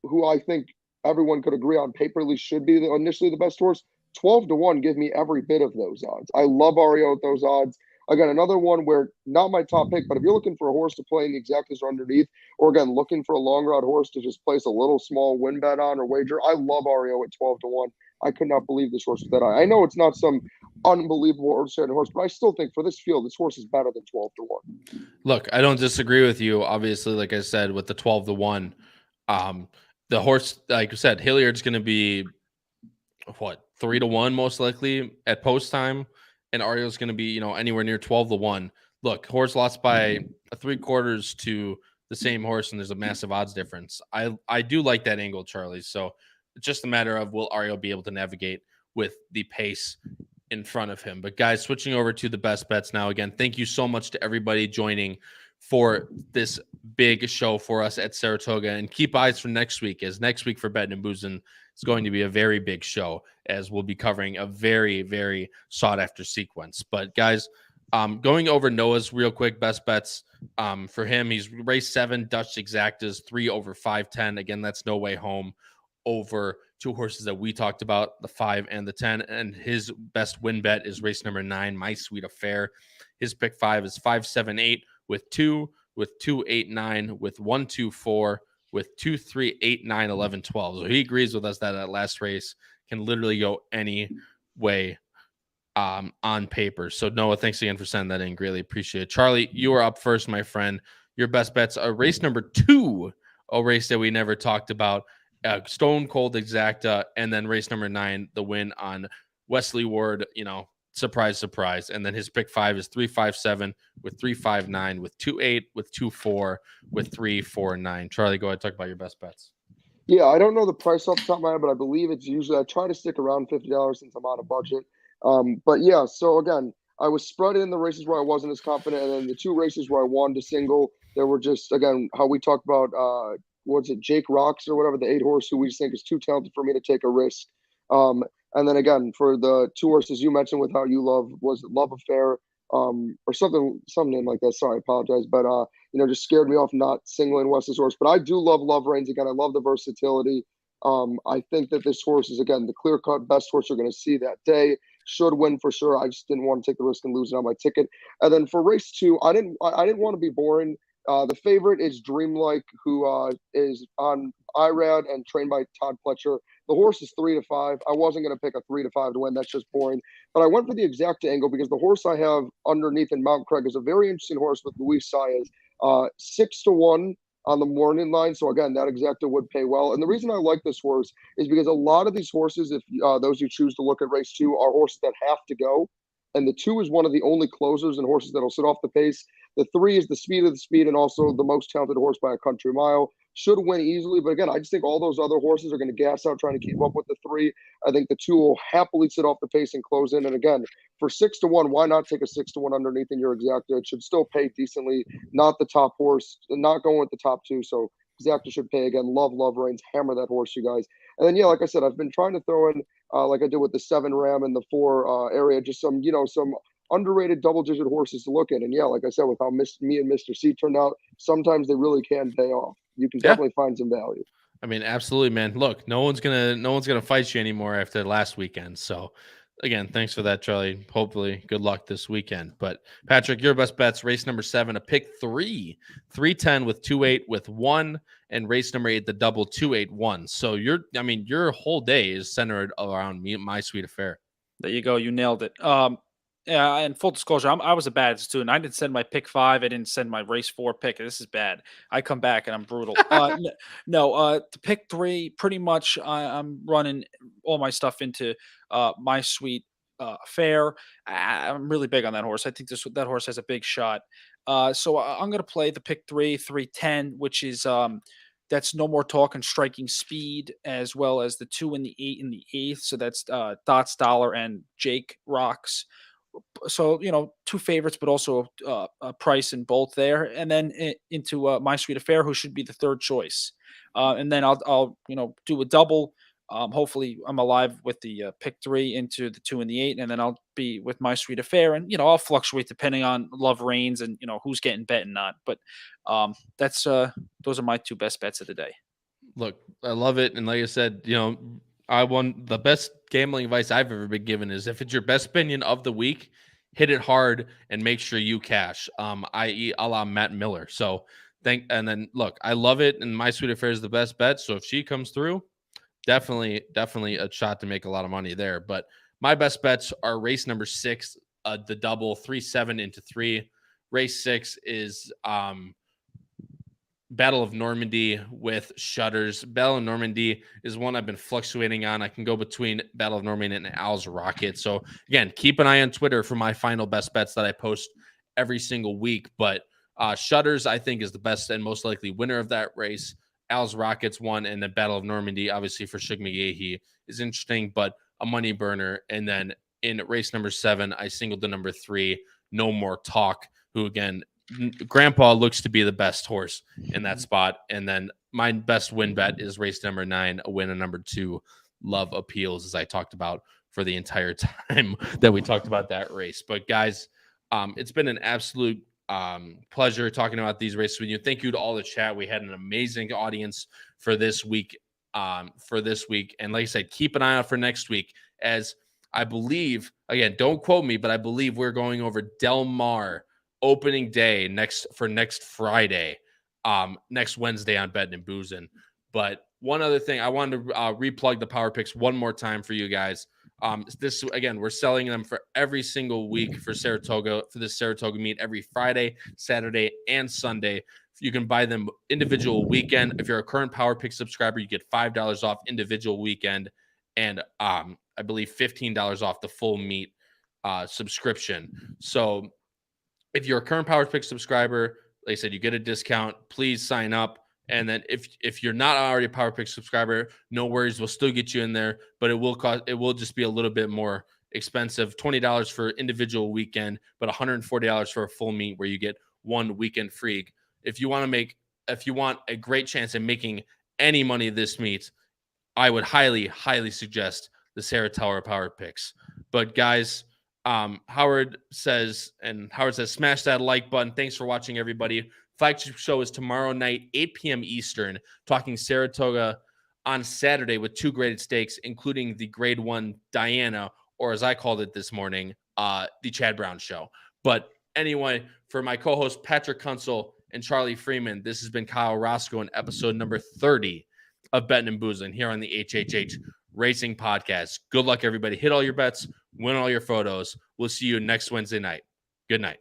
who I think everyone could agree on paper at least should be initially the best horse, 12 to 1 give me every bit of those odds. I love Ario at those odds. Again, another one where not my top pick, but if you're looking for a horse to play in the exactas or underneath, or again, looking for a long rod horse to just place a little small win bet on or wager, I love Ario at 12 to 1. I could not believe this horse was that high. I know it's not some unbelievable earth-shattering horse, but I still think for this field, this horse is better than 12 to 1. Look, I don't disagree with you. Obviously, like I said, with the 12 to 1, the horse, like you said, Hilliard's going to be 3 to 1 most likely at post time. And Ario's going to be, anywhere near 12 to 1. Look, horse lost by 3/4 to the same horse, and there's a massive odds difference. I do like that angle, Charlie. So it's just a matter of will Ario be able to navigate with the pace in front of him. But guys, switching over to the best bets now. Again, thank you so much to everybody joining for this big show for us at Saratoga. And keep eyes for next week, as next week for Bettin N Boozin is going to be a very big show, as we'll be covering a very, very sought-after sequence. But guys, going over Noah's real quick best bets for him, he's race 7 Dutch Exactas, 3 over 510. Again, that's No Way Home over 2 horses that we talked about, the 5 and the 10. And his best win bet is race number 9, My Sweet Affair. His pick 5 is 5-7-8 with 2, with 2-8-9, with 1-2-4, with 2-3-8-9, 11, 12. So he agrees with us that last race can literally go any way on paper. So Noah, thanks again for sending that in. Greatly appreciate it. Charlie, you are up first, my friend. Your best bets are race number 2, a race that we never talked about, Stone Cold Exacta, and then race number 9, the win on Wesley Ward, surprise, surprise. And then his pick 5 is 3-5-7 with 3-5-9 with 2-8 with 2-4 with 3-4-9. Charlie, go ahead, talk about your best bets. Yeah, I don't know the price off the top of my head, but I believe it's usually, I try to stick around $50 since I'm on a budget. But yeah, so again, I was spread in the races where I wasn't as confident, and then the 2 races where I won to single, there were just, again, how we talked about, what's it, Jake Rocks or whatever, the 8 horse who we just think is too talented for me to take a risk. And then again, for the 2 horses you mentioned with how you love, was it Love Affair, or some name like that. Sorry, I apologize, but just scared me off not singling Wes's horse. But I do love Love Reigns again. I love the versatility. I think that this horse is again the clear-cut best horse you're going to see that day. Should win for sure. I just didn't want to take the risk and lose it on my ticket. And then for race 2, I didn't want to be boring. The favorite is Dreamlike, who is on IRAD and trained by Todd Pletcher. The horse is 3 to 5. I wasn't going to pick a 3 to 5 to win. That's just boring. But I went for the exact angle because the horse I have underneath in Mount Craig is a very interesting horse with Luis Saez. 6 to 1 on the morning line. So again, that exacta would pay well. And the reason I like this horse is because a lot of these horses, if those who choose to look at race 2, are horses that have to go. And the 2 is one of the only closers and horses that'll sit off the pace. The 3 is the speed of the speed and also the most talented horse by a country mile. Should win easily. But again, I just think all those other horses are going to gas out trying to keep up with the 3. I think the 2 will happily sit off the pace and close in. And again, for 6 to 1, why not take a 6 to 1 underneath in your exacta? It should still pay decently. Not the top horse, not going with the top 2. So exacta should pay again. Love Reigns. Hammer that horse, you guys. And then, yeah, like I said, I've been trying to throw in, like I did with the 7 Ram and the 4 area, just some underrated double-digit horses to look at. And yeah, like I said, with how me and Mr. C turned out, sometimes they really can pay off. You can definitely find some value. I mean, absolutely, man. Look, no one's gonna fight you anymore after last weekend. So again, thanks for that, Charlie. Hopefully, good luck this weekend. But Patrick, your best bets: race number 7, a pick 3, 310 with 2-8 with 1, and race number 8, the double 2-8-1. So your whole day is centered around My Sweet Affair. There you go. You nailed it. Yeah, and full disclosure, I was a bad student. I didn't send my pick 5. I didn't send my race 4 pick. This is bad. I come back and I'm brutal. The pick 3, pretty much I'm running all my stuff into My Sweet Affair. I'm really big on that horse. I think that horse has a big shot. So I'm going to play the pick 3, 310, which is that's No More Talk and Striking Speed, as well as the 2 and the 8 and the 8th. So that's Dots Dollar and Jake Rocks. So 2 favorites, but also a price in both there, and then into My Sweet Affair, who should be the 3rd choice, and then I'll do a double. Hopefully, I'm alive with the pick 3 into the 2 and the 8, and then I'll be with My Sweet Affair, and I'll fluctuate depending on Love Reigns and who's getting bet and not. But that's those are my 2 best bets of the day. Look, I love it, and like I said, I won. The best gambling advice I've ever been given is if it's your best opinion of the week, hit it hard and make sure you cash. I.e., a la Matt Miller. So and then look, I love it, and My Sweet Affair is the best bet. So if she comes through, definitely a shot to make a lot of money there. But my best bets are race number 6, the double 3-7 into 3. Race 6 is Battle of Normandy with shutters. Battle of Normandy is one I've been fluctuating on. I can go between Battle of Normandy and Al's Rocket. So again, keep an eye on Twitter for my final best bets that I post every single week. But shutters, I think, is the best and most likely winner of that race. Al's Rockets won, and the Battle of Normandy, obviously for Shug McGahee, is interesting, but a money burner. And then in race number 7, I singled the number 3, No More Talk, who again, Grandpa looks to be the best horse in that spot. And then my best win bet is race number 9, a win on number 2, Love Appeals, as I talked about for the entire time that we talked about that race. But guys, it's been an absolute pleasure talking about these races with you. Thank you to all the chat. We had an amazing audience for this week. And like I said, keep an eye out for next week, as I believe, again, don't quote me, but I believe we're going over Del Mar opening day next Friday, next Wednesday on Bettin N Boozin. But one other thing, I wanted to replug the Power Picks one more time for you guys. This again, we're selling them for every single week for Saratoga, for this Saratoga meet every Friday, Saturday, and Sunday. You can buy them individual weekend. If you're a current Power Pick subscriber, you get $5 off individual weekend, and I believe $15 off the full meet subscription. So if you're a current Power Pick subscriber, like I said, you get a discount. Please sign up And then if you're not already a Power Pick subscriber, no worries, we'll still get you in there, but it will just be a little bit more expensive. $20 for individual weekend, but $140 for a full meet where you get one weekend free. If you want a great chance at making any money this meet, I would highly suggest the Saratoga Power Picks. But guys, Howard says, smash that like button. Thanks for watching, everybody. Flagship show is tomorrow night, 8 p.m. Eastern, talking Saratoga on Saturday with 2 graded stakes, including the grade 1 Diana, or as I called it this morning, the Chad Brown show. But anyway, for my co-host Patrick Kunsel and Charlie Freeman, this has been Kyle Roscoe in episode number 30 of Bettin N Boozin here on the HHH Racing Podcast. Good luck, everybody. Hit all your bets, win all your photos. We'll see you next Wednesday night. Good night.